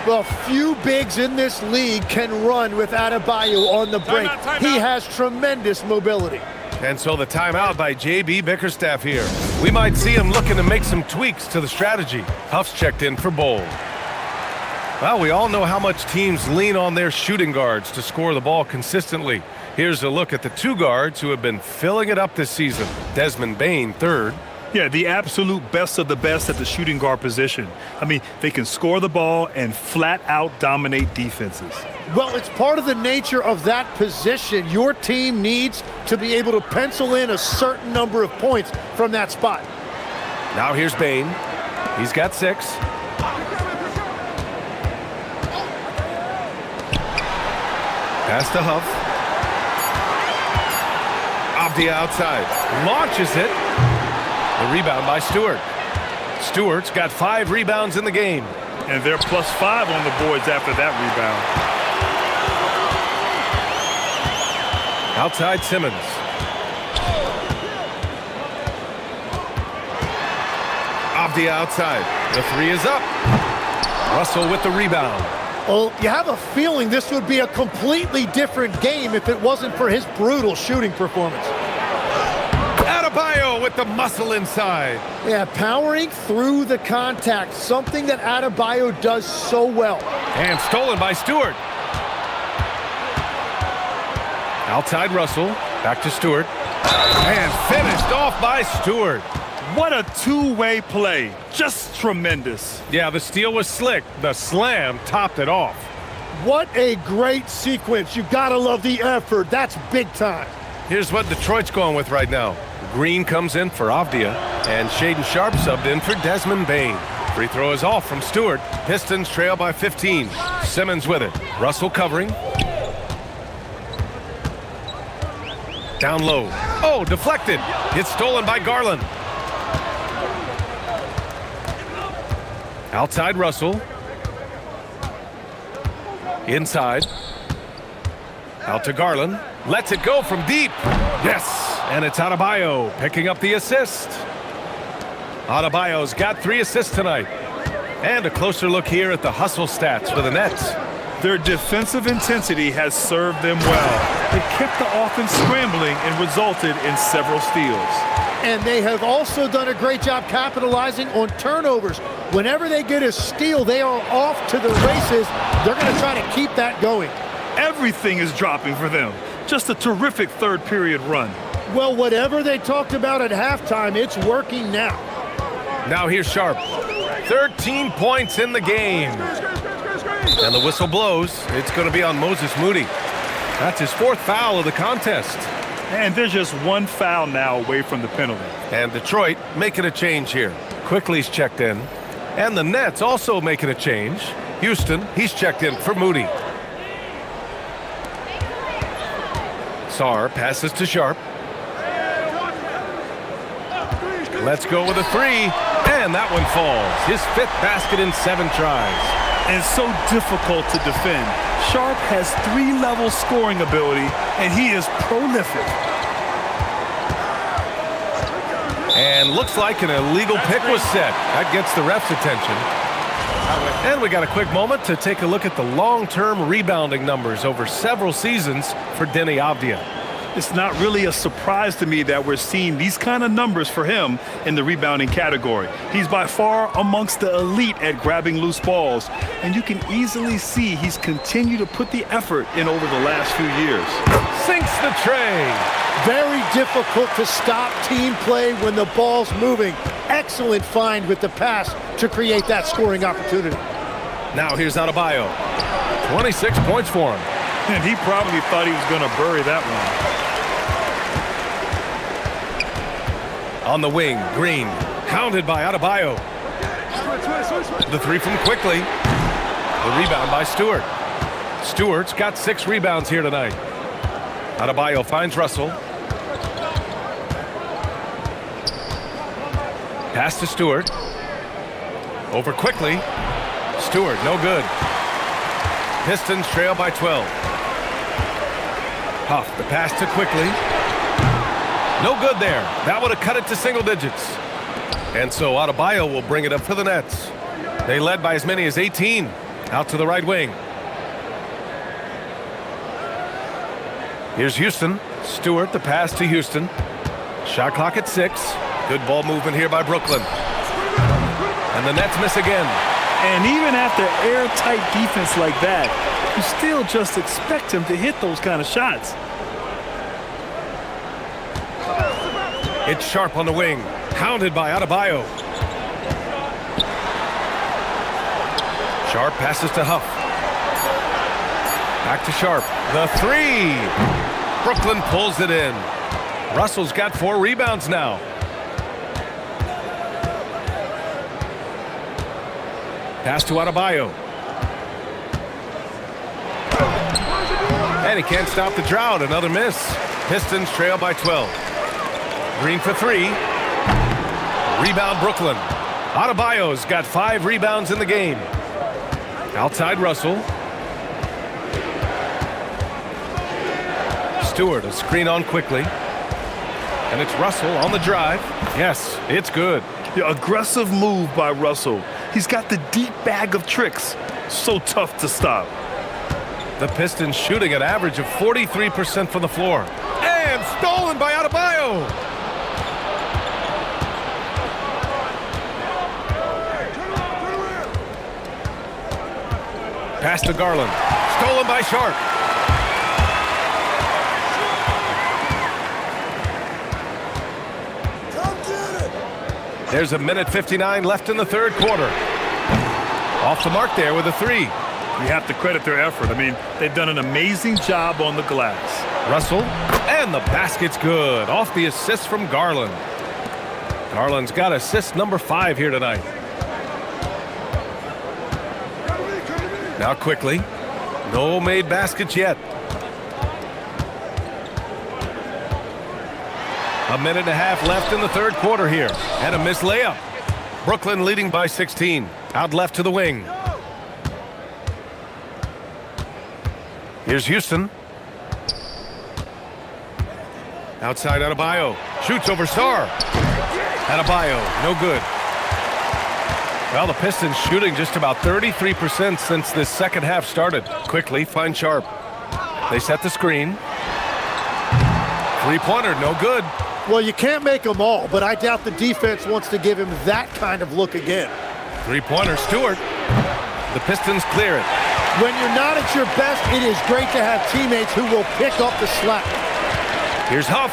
Well, few bigs in this league can run with Adebayo on the break. He has tremendous mobility. And so the timeout by J.B. Bickerstaff here. We might see him looking to make some tweaks to the strategy. Huff's checked in for Bowl. Well, we all know how much teams lean on their shooting guards to score the ball consistently. Here's a look at the 2 guards who have been filling it up this season. Desmond Bane, 3rd. Yeah, the absolute best of the best at the shooting guard position. I mean, they can score the ball and flat out dominate defenses. Well, it's part of the nature of that position. Your team needs to be able to pencil in a certain number of points from that spot. Now here's Bane. He's got 6. Pass to Huff. Avdia outside. Launches it. The rebound by Stewart. Stewart's got 5 rebounds in the game. And they're +5 on the boards after that rebound. Outside Simmons. Avdia outside. The 3 is up. Russell with the rebound. Well, you have a feeling this would be a completely different game if it wasn't for his brutal shooting performance. Adebayo with the muscle inside. Yeah, powering through the contact, something that Adebayo does so well. And stolen by Stewart. Outside Russell, back to Stewart. And finished off by Stewart. What a two-way play. Just tremendous. Yeah, the steal was slick. The slam topped it off. What a great sequence. You gotta love the effort. That's big time. Here's what Detroit's going with right now. Green comes in for Avdia, and Shaedon Sharpe subbed in for Desmond Bane. Free throw is off from Stewart. Pistons trail by 15. Simmons with it. Russell covering. Down low. Oh, deflected. It's stolen by Garland. Outside Russell. Inside. Out to Garland. Lets it go from deep. Yes, and it's Adebayo picking up the assist. Adebayo's got 3 assists tonight. And a closer look here at the hustle stats for the Nets. Their defensive intensity has served them well. It kept the offense scrambling and resulted in several steals. And they have also done a great job capitalizing on turnovers. Whenever they get a steal, they are off to the races. They're going to try to keep that going. Everything is dropping for them. Just a terrific third period run. Well, whatever they talked about at halftime, it's working now. Now here's Sharpe. 13 points in the game. And the whistle blows. It's going to be on Moses Moody. That's his 4th foul of the contest. And there's just 1 foul now away from the penalty. And Detroit making a change here. Quickly's checked in. And the Nets also making a change. Houston, he's checked in for Moody. Sarr passes to Sharpe. Let's go with a 3. And that one falls. His 5th basket in 7 tries. And so difficult to defend. Sharpe has 3-level scoring ability, and he is prolific. And looks like an illegal pick was set. That gets the ref's attention. And we got a quick moment to take a look at the long-term rebounding numbers over several seasons for Denny Avdia. It's not really a surprise to me that we're seeing these kind of numbers for him in the rebounding category. He's by far amongst the elite at grabbing loose balls, and you can easily see he's continued to put the effort in over the last few years. Sinks the tray. Very difficult to stop team play when the ball's moving. Excellent find with the pass to create that scoring opportunity. Now here's Adebayo. 26 points for him. And he probably thought he was going to bury that one. On the wing, Green, hounded by Adebayo. The three from Quickly. The rebound by Stewart. Stewart's got 6 rebounds here tonight. Adebayo finds Russell. Pass to Stewart. Over Quickly. Stewart, no good. Pistons trail by 12. Huff, the pass to Quickly. No good there. That would have cut it to single digits. And so Adebayo will bring it up for the Nets. They led by as many as 18. Out to the right wing. Here's Houston. Stewart, the pass to Houston. Shot clock at 6. Good ball movement here by Brooklyn. And the Nets miss again. And even after airtight defense like that, you still just expect him to hit those kind of shots. It's Sharp on the wing, hounded by Adebayo. Sharp passes to Huff. Back to Sharp. The three. Brooklyn pulls it in. Russell's got 4 rebounds now. Pass to Adebayo. And he can't stop the drought. Another miss. Pistons trail by 12. Green for 3. Rebound Brooklyn. Adebayo's got 5 rebounds in the game. Outside Russell. Stewart, a screen on Quickly. And it's Russell on the drive. Yes, it's good. Yeah, aggressive move by Russell. He's got the deep bag of tricks. So tough to stop. The Pistons shooting an average of 43% from the floor. And stolen by Adebayo. Pass to Garland. Stolen by Sharp. There's a minute 59 left in the third quarter. Off the mark there with a 3. You have to credit their effort. I mean, they've done an amazing job on the glass. Russell, and the basket's good. Off the assist from Garland. Garland's got assist number 5 here tonight. Now Quickly. No made baskets yet. A minute and a half left in the third quarter here. And a missed layup. Brooklyn leading by 16. Out left to the wing. Here's Houston. Outside Adebayo. Shoots over Sarr. Adebayo, no good. Well, the Pistons shooting just about 33% since this second half started. Quickly find Sharp. They set the screen. Three-pointer, no good. Well, you can't make them all, but I doubt the defense wants to give him that kind of look again. Three-pointer, Stewart. The Pistons clear it. When you're not at your best, it is great to have teammates who will pick up the slack. Here's Huff.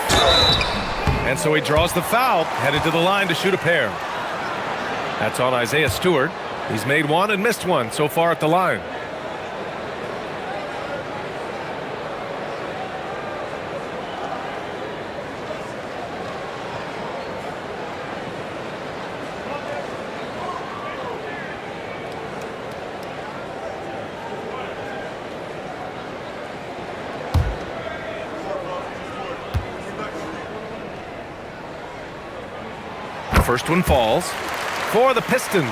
And so he draws the foul, headed to the line to shoot a pair. That's on Isaiah Stewart. He's made 1 and missed 1 so far at the line. First one falls for the Pistons.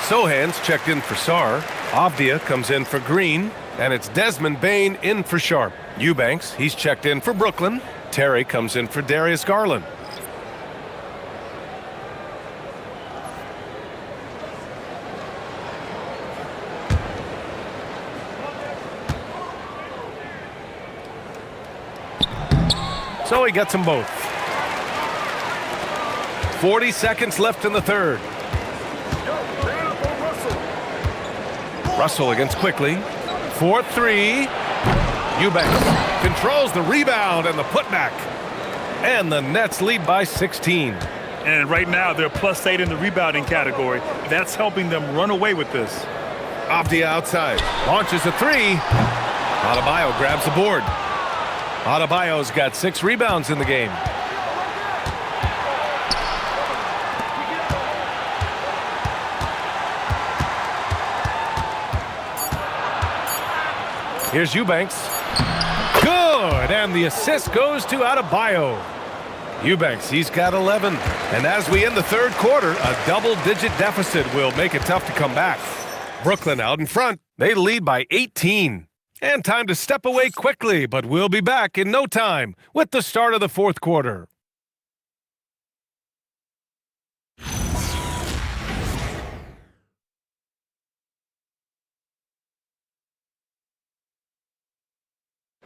Sohan's checked in for Sarr. Avdia comes in for Green. And it's Desmond Bane in for Sharp. Eubanks, he's checked in for Brooklyn. Terry comes in for Darius Garland. so he gets them both. 40 seconds left in the third. Russell against Quickly. 4-3. Eubanks controls the rebound and the putback. And the Nets lead by 16. And right now they're +8 in the rebounding category. That's helping them run away with this. Off the outside. Launches a three. Adebayo grabs the board. Adebayo's got 6 rebounds in the game. Here's Eubanks. Good, and the assist goes to Adebayo. Eubanks, he's got 11. And as we end the third quarter, a double-digit deficit will make it tough to come back. Brooklyn out in front. They lead by 18. And time to step away quickly, but we'll be back in no time with the start of the fourth quarter.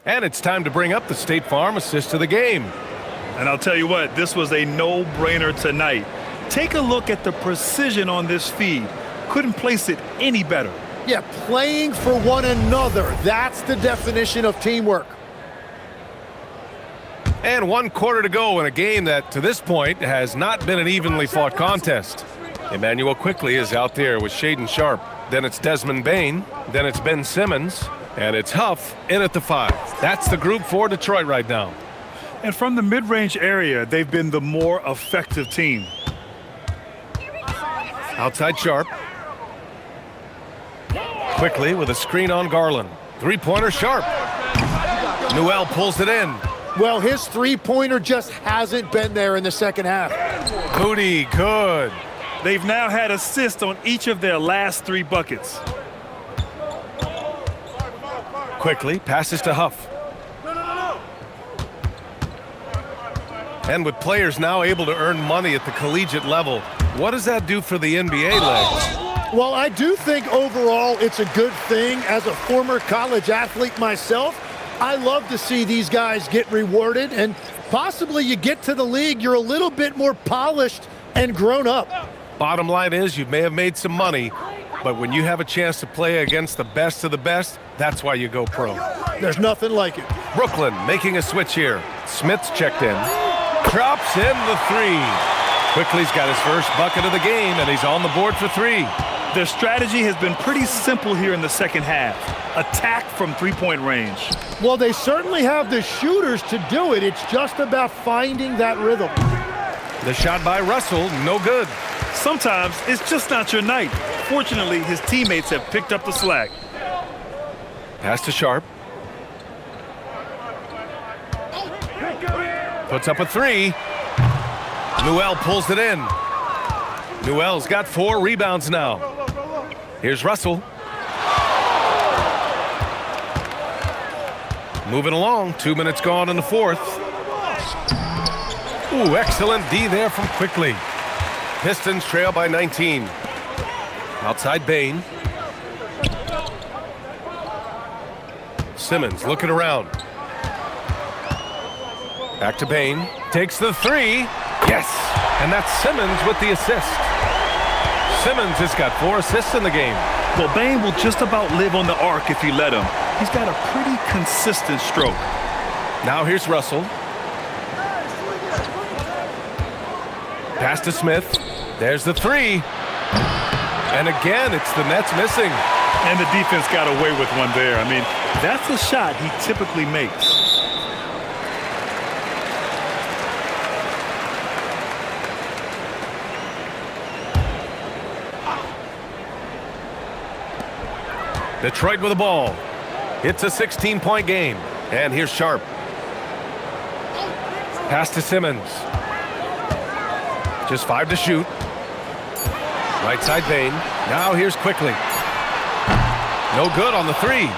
And it's time to bring up the State Farm assist of the game. And I'll tell you what, this was a no-brainer tonight. Take a look at the precision on this feed. Couldn't place it any better. Yeah, playing for one another. That's the definition of teamwork. And 1 quarter to go in a game that, to this point, has not been an evenly fought contest. Emmanuel Quickly is out there with Shaden Sharp. Then it's Desmond Bane. Then it's Ben Simmons. And it's Huff in at the 5. That's the group for Detroit right now. And from the mid-range area, they've been the more effective team. Outside Sharp. Quickly with a screen on Garland. Three-pointer Sharp. Newell pulls it in. Well, his three-pointer just hasn't been there in the second half. Moody, good. They've now had assists on each of their last 3 buckets. Quickly passes to Huff. And with players now able to earn money at the collegiate level, what does that do for the NBA legs? Well, I do think overall it's a good thing. As a former college athlete myself, I love to see these guys get rewarded, and possibly you get to the league, you're a little bit more polished and grown up. Bottom line is you may have made some money, but when you have a chance to play against the best of the best, that's why you go pro. There's nothing like it. Brooklyn making a switch here. Smith's checked in. Drops in the 3. Quickly's got his first bucket of the game, and he's on the board for 3. Their strategy has been pretty simple here in the second half. Attack from three-point range. Well, they certainly have the shooters to do it. It's just about finding that rhythm. The shot by Russell, no good. Sometimes it's just not your night. Fortunately, his teammates have picked up the slack. Pass to Sharp. Puts up a 3. Newell pulls it in. Newell's got 4 rebounds now. Here's Russell. Moving along, 2 minutes gone in the fourth. Ooh, excellent D there from Quickly. Pistons trail by 19. Outside Bane. Simmons looking around. Back to Bane. Takes the 3. Yes! And that's Simmons with the assist. Simmons has got 4 assists in the game. Well, Bane will just about live on the arc if you let him. He's got a pretty consistent stroke. Now here's Russell. Pass to Smith. There's the 3. And again, it's the Nets missing. And the defense got away with one there. I mean, that's a shot he typically makes. Detroit with the ball. It's a 16-point game. And here's Sharp. Pass to Simmons. Just 5 to shoot. Right side Bane. Now here's Quickly. No good on the 3.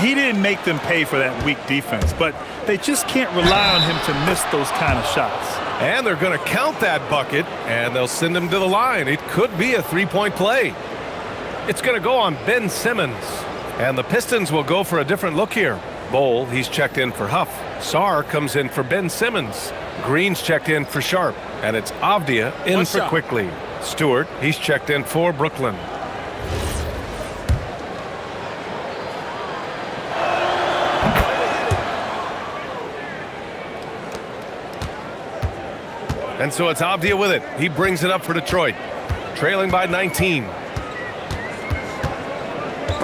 He didn't make them pay for that weak defense, but they just can't rely on him to miss those kind of shots. And they're going to count that bucket, and they'll send him to the line. It could be a 3-point play. It's going to go on Ben Simmons. And the Pistons will go for a different look here. Bowl, he's checked in for Huff. Sarr comes in for Ben Simmons. Green's checked in for Sharp. And it's Avdia in for Quickly. Stewart, he's checked in for Brooklyn. And so it's Avdia with it. He brings it up for Detroit. Trailing by 19.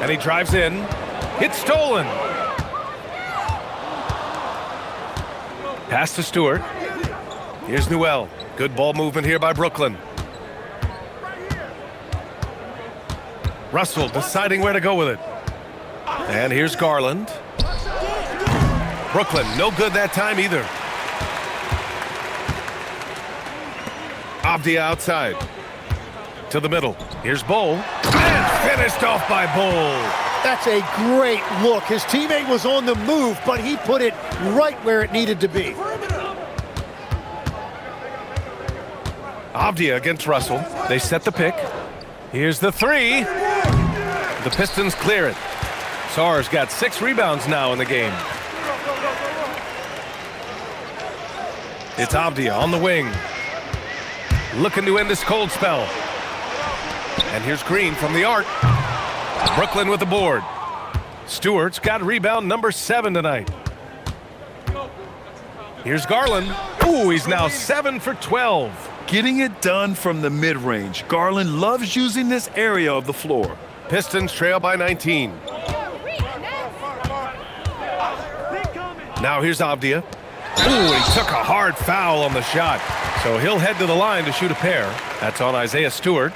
And he drives in. It's stolen. Pass to Stewart. Here's Newell. Good ball movement here by Brooklyn. Russell deciding where to go with it. And here's Garland. Brooklyn, no good that time either. Avdia outside. To the middle. Here's Bowl. And finished off by Bowl. That's a great look. His teammate was on the move, but he put it right where it needed to be. Avdia against Russell. They set the pick. Here's the three. The Pistons clear it. Sarr's got 6 rebounds now in the game. It's Avdia on the wing. Looking to end this cold spell. And here's Green from the arc. Brooklyn with the board. Stewart's got rebound number 7 tonight. Here's Garland. Ooh, he's now 7 for 12. Getting it done from the mid-range. Garland loves using this area of the floor. Pistons trail by 19. Now here's Avdia. Ooh, he took a hard foul on the shot. So he'll head to the line to shoot a pair. That's on Isaiah Stewart.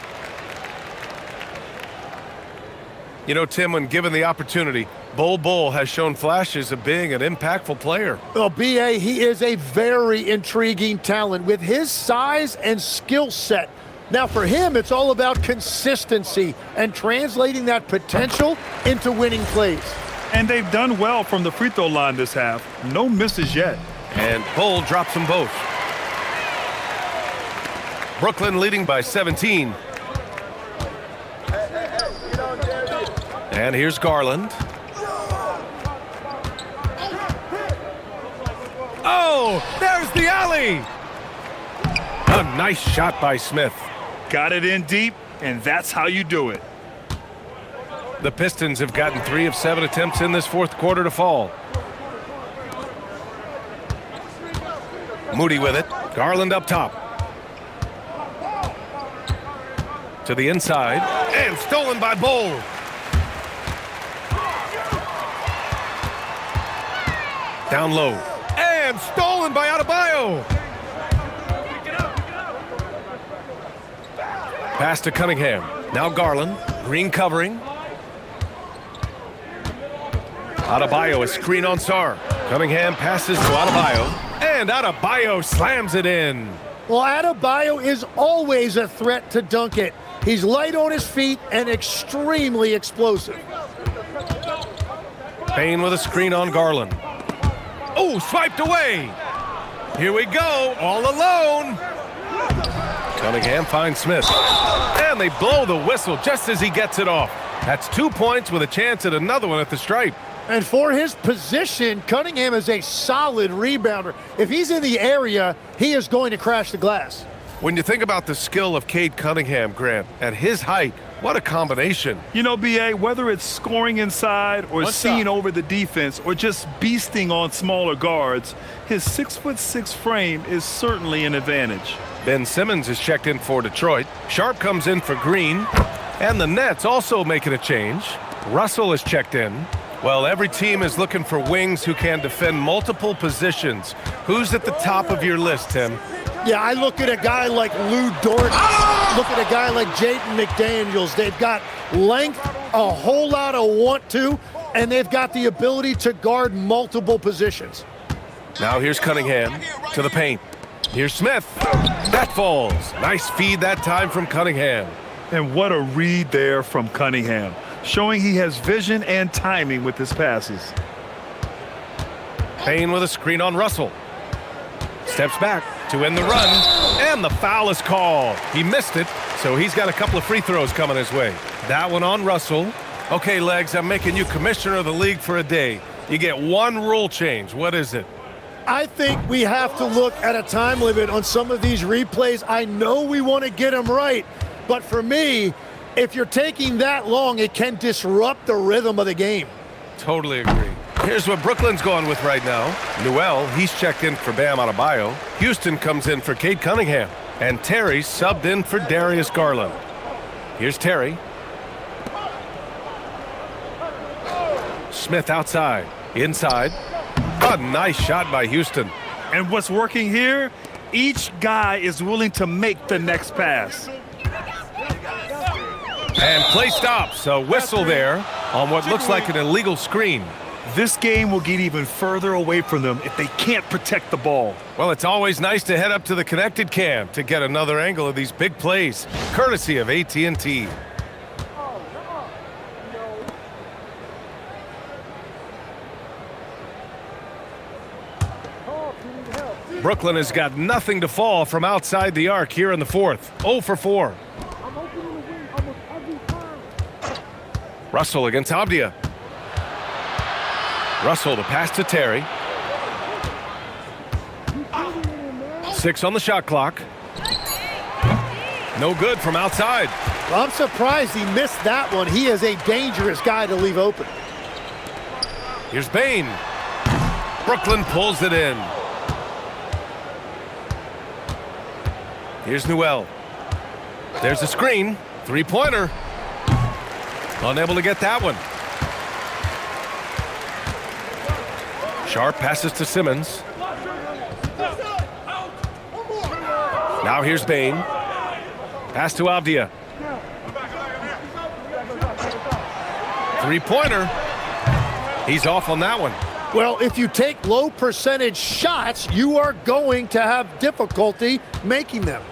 You know, Tim, when given the opportunity, Bol has shown flashes of being an impactful player. Well, B.A., he is a very intriguing talent with his size and skill set. Now, for him, it's all about consistency and translating that potential into winning plays. And they've done well from the free throw line this half. No misses yet. And Bol drops them both. Brooklyn leading by 17. And here's Garland. Oh, there's the alley. A nice shot by Smith. Got it in deep, and that's how you do it. The Pistons have gotten 3 of 7 attempts in this fourth quarter to fall. Moody with it. Garland up top. To the inside. And stolen by Bol. Down low. And stolen by Adebayo. Pass to Cunningham. Now Garland. Green covering. Adebayo, a screen on Sarr. Cunningham passes to Adebayo. And Adebayo slams it in. Well, Adebayo is always a threat to dunk it. He's light on his feet and extremely explosive. Payne with a screen on Garland. Oh, swiped away. Here we go, all alone. Cunningham finds Smith. And they blow the whistle just as he gets it off. That's 2 points with a chance at another one at the stripe. And for his position, Cunningham is a solid rebounder. If he's in the area, he is going to crash the glass. When you think about the skill of Cade Cunningham, Grant, at his height, what a combination. You know, B.A., whether it's scoring inside or seeing over the defense or just beasting on smaller guards, his 6'6" frame is certainly an advantage. Ben Simmons is checked in for Detroit. Sharp comes in for Green. And the Nets also making a change. Russell is checked in. Well, every team is looking for wings who can defend multiple positions. Who's at the top of your list, Tim? Yeah, I look at a guy like Lou Dort. Look at a guy like Jaden McDaniels. They've got length, a whole lot of want to, and they've got the ability to guard multiple positions. Now here's Cunningham to the paint. Here's Smith. That falls. Nice feed that time from Cunningham. And what a read there from Cunningham, showing he has vision and timing with his passes. Payne with a screen on Russell. Steps back to end the run, and the foul is called. He missed it, so he's got a couple of free throws coming his way. That one on Russell. Okay, Legs, I'm making you commissioner of the league for a day. You get one rule change. What is it? I think we have to look at a time limit on some of these replays. I know we want to get them right, but for me, if you're taking that long, it can disrupt the rhythm of the game. Totally agree. Here's what Brooklyn's going with right now. Newell, he's checked in for Bam Adebayo. Houston comes in for Cade Cunningham. And Terry subbed in for Darius Garland. Here's Terry. Smith outside. Inside. A nice shot by Houston. And what's working here, each guy is willing to make the next pass. And play stops. A whistle there on what looks like an illegal screen. This game will get even further away from them if they can't protect the ball. Well, it's always nice to head up to the connected cam to get another angle of these big plays, courtesy of AT&T. Brooklyn has got nothing to fall from outside the arc here in the fourth. 0 for 4. Russell against Abdia. Russell to pass to Terry. 6 on the shot clock. No good from outside. Well, I'm surprised he missed that one. He is a dangerous guy to leave open. Here's Bane. Brooklyn pulls it in. Here's Newell. There's a screen. Three-pointer. Unable to get that one. Sharp passes to Simmons. Now here's Bane. Pass to Avdia. Three-pointer. He's off on that one. Well, if you take low percentage shots, you are going to have difficulty making them.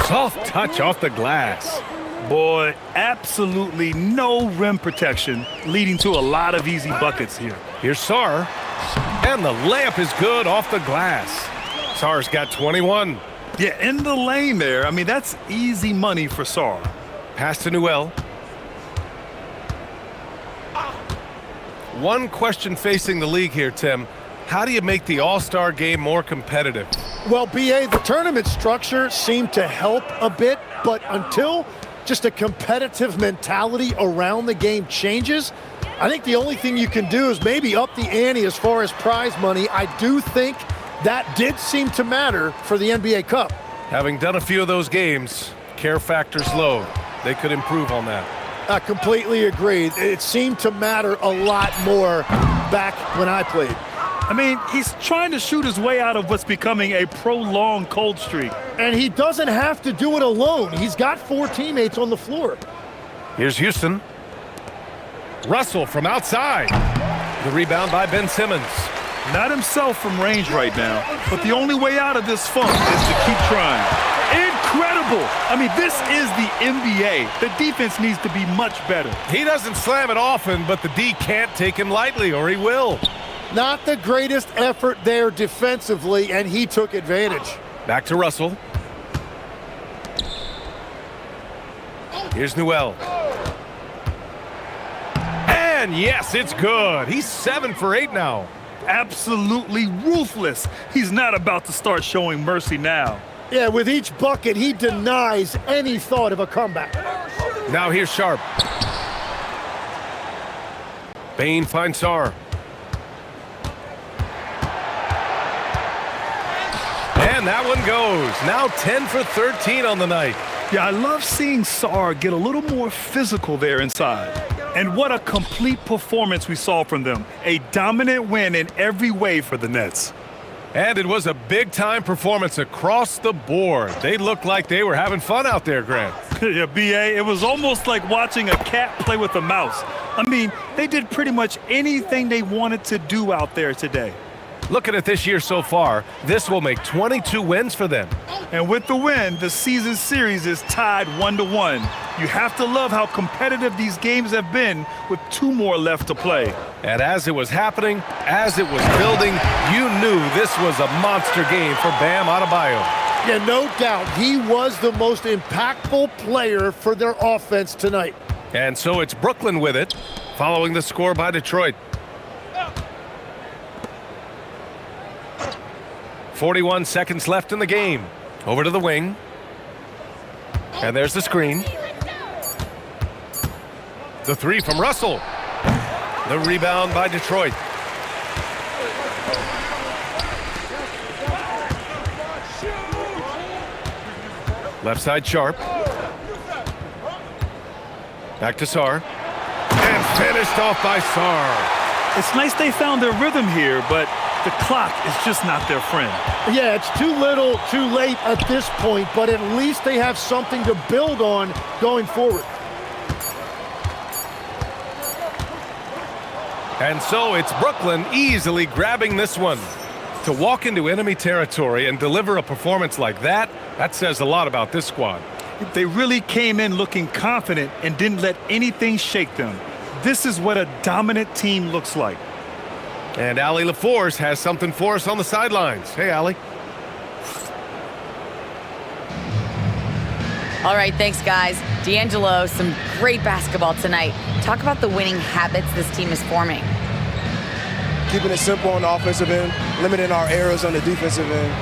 Soft touch off the glass. Boy, absolutely no rim protection, leading to a lot of easy buckets here. Here's Sarr. And the layup is good off the glass. Sarr's got 21. Yeah, in the lane there. I mean, that's easy money for Sarr. Pass to Newell. One question facing the league here, Tim. How do you make the All-Star game more competitive? Well, BA, the tournament structure seemed to help a bit, but until just a competitive mentality around the game changes, I think the only thing you can do is maybe up the ante as far as prize money. I do think that did seem to matter for the NBA Cup. Having done a few of those games, care factor's low. They could improve on that. I completely agree. It seemed to matter a lot more back when I played. I mean, he's trying to shoot his way out of what's becoming a prolonged cold streak. And he doesn't have to do it alone. He's got 4 teammates on the floor. Here's Houston. Russell from outside. The rebound by Ben Simmons. Not himself from range right now, but the only way out of this funk is to keep trying. Incredible! I mean, this is the NBA. The defense needs to be much better. He doesn't slam it often, but the D can't take him lightly, or he will. Not the greatest effort there defensively, and he took advantage. Back to Russell. Here's Newell. And yes, it's good. He's 7 for 8 now. Absolutely ruthless. He's not about to start showing mercy now. Yeah, with each bucket, he denies any thought of a comeback. Now here's Sharp. Bane finds Sarr. And that one goes. Now 10 for 13 on the night. Yeah, I love seeing Sarr get a little more physical there inside. And what a complete performance we saw from them. A dominant win in every way for the Nets. And it was a big-time performance across the board. They looked like they were having fun out there, Grant. Yeah, BA, it was almost like watching a cat play with a mouse. I mean, they did pretty much anything they wanted to do out there today. Looking at this year so far, this will make 22 wins for them. And with the win, the season series is tied 1-1. You have to love how competitive these games have been with 2 more left to play. And as it was happening, as it was building, you knew this was a monster game for Bam Adebayo. Yeah, no doubt. He was the most impactful player for their offense tonight. And so it's Brooklyn with it, following the score by Detroit. 41 seconds left in the game. Over to the wing. And there's the screen. The three from Russell. The rebound by Detroit. Left side Sharp. Back to Sarr. And finished off by Sarr. It's nice they found their rhythm here, but the clock is just not their friend. Yeah, it's too little, too late at this point, but at least they have something to build on going forward. And so it's Brooklyn easily grabbing this one. To walk into enemy territory and deliver a performance like that, that says a lot about this squad. They really came in looking confident and didn't let anything shake them. This is what a dominant team looks like. And Allie LaForce has something for us on the sidelines. Hey, Allie. All right, thanks, guys. D'Angelo, some great basketball tonight. Talk about the winning habits this team is forming. Keeping it simple on the offensive end, limiting our errors on the defensive end.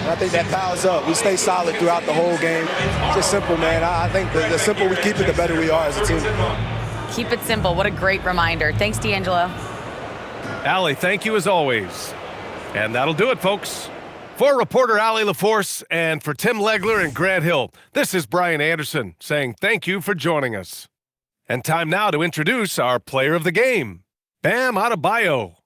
And I think that piles up. We stay solid throughout the whole game. Just simple, man. I think the simpler we keep it, the better we are as a team. Keep it simple. What a great reminder. Thanks, D'Angelo. Allie, thank you as always. And that'll do it, folks. For reporter Allie LaForce and for Tim Legler and Grant Hill, this is Brian Anderson saying thank you for joining us. And time now to introduce our player of the game, Bam Adebayo.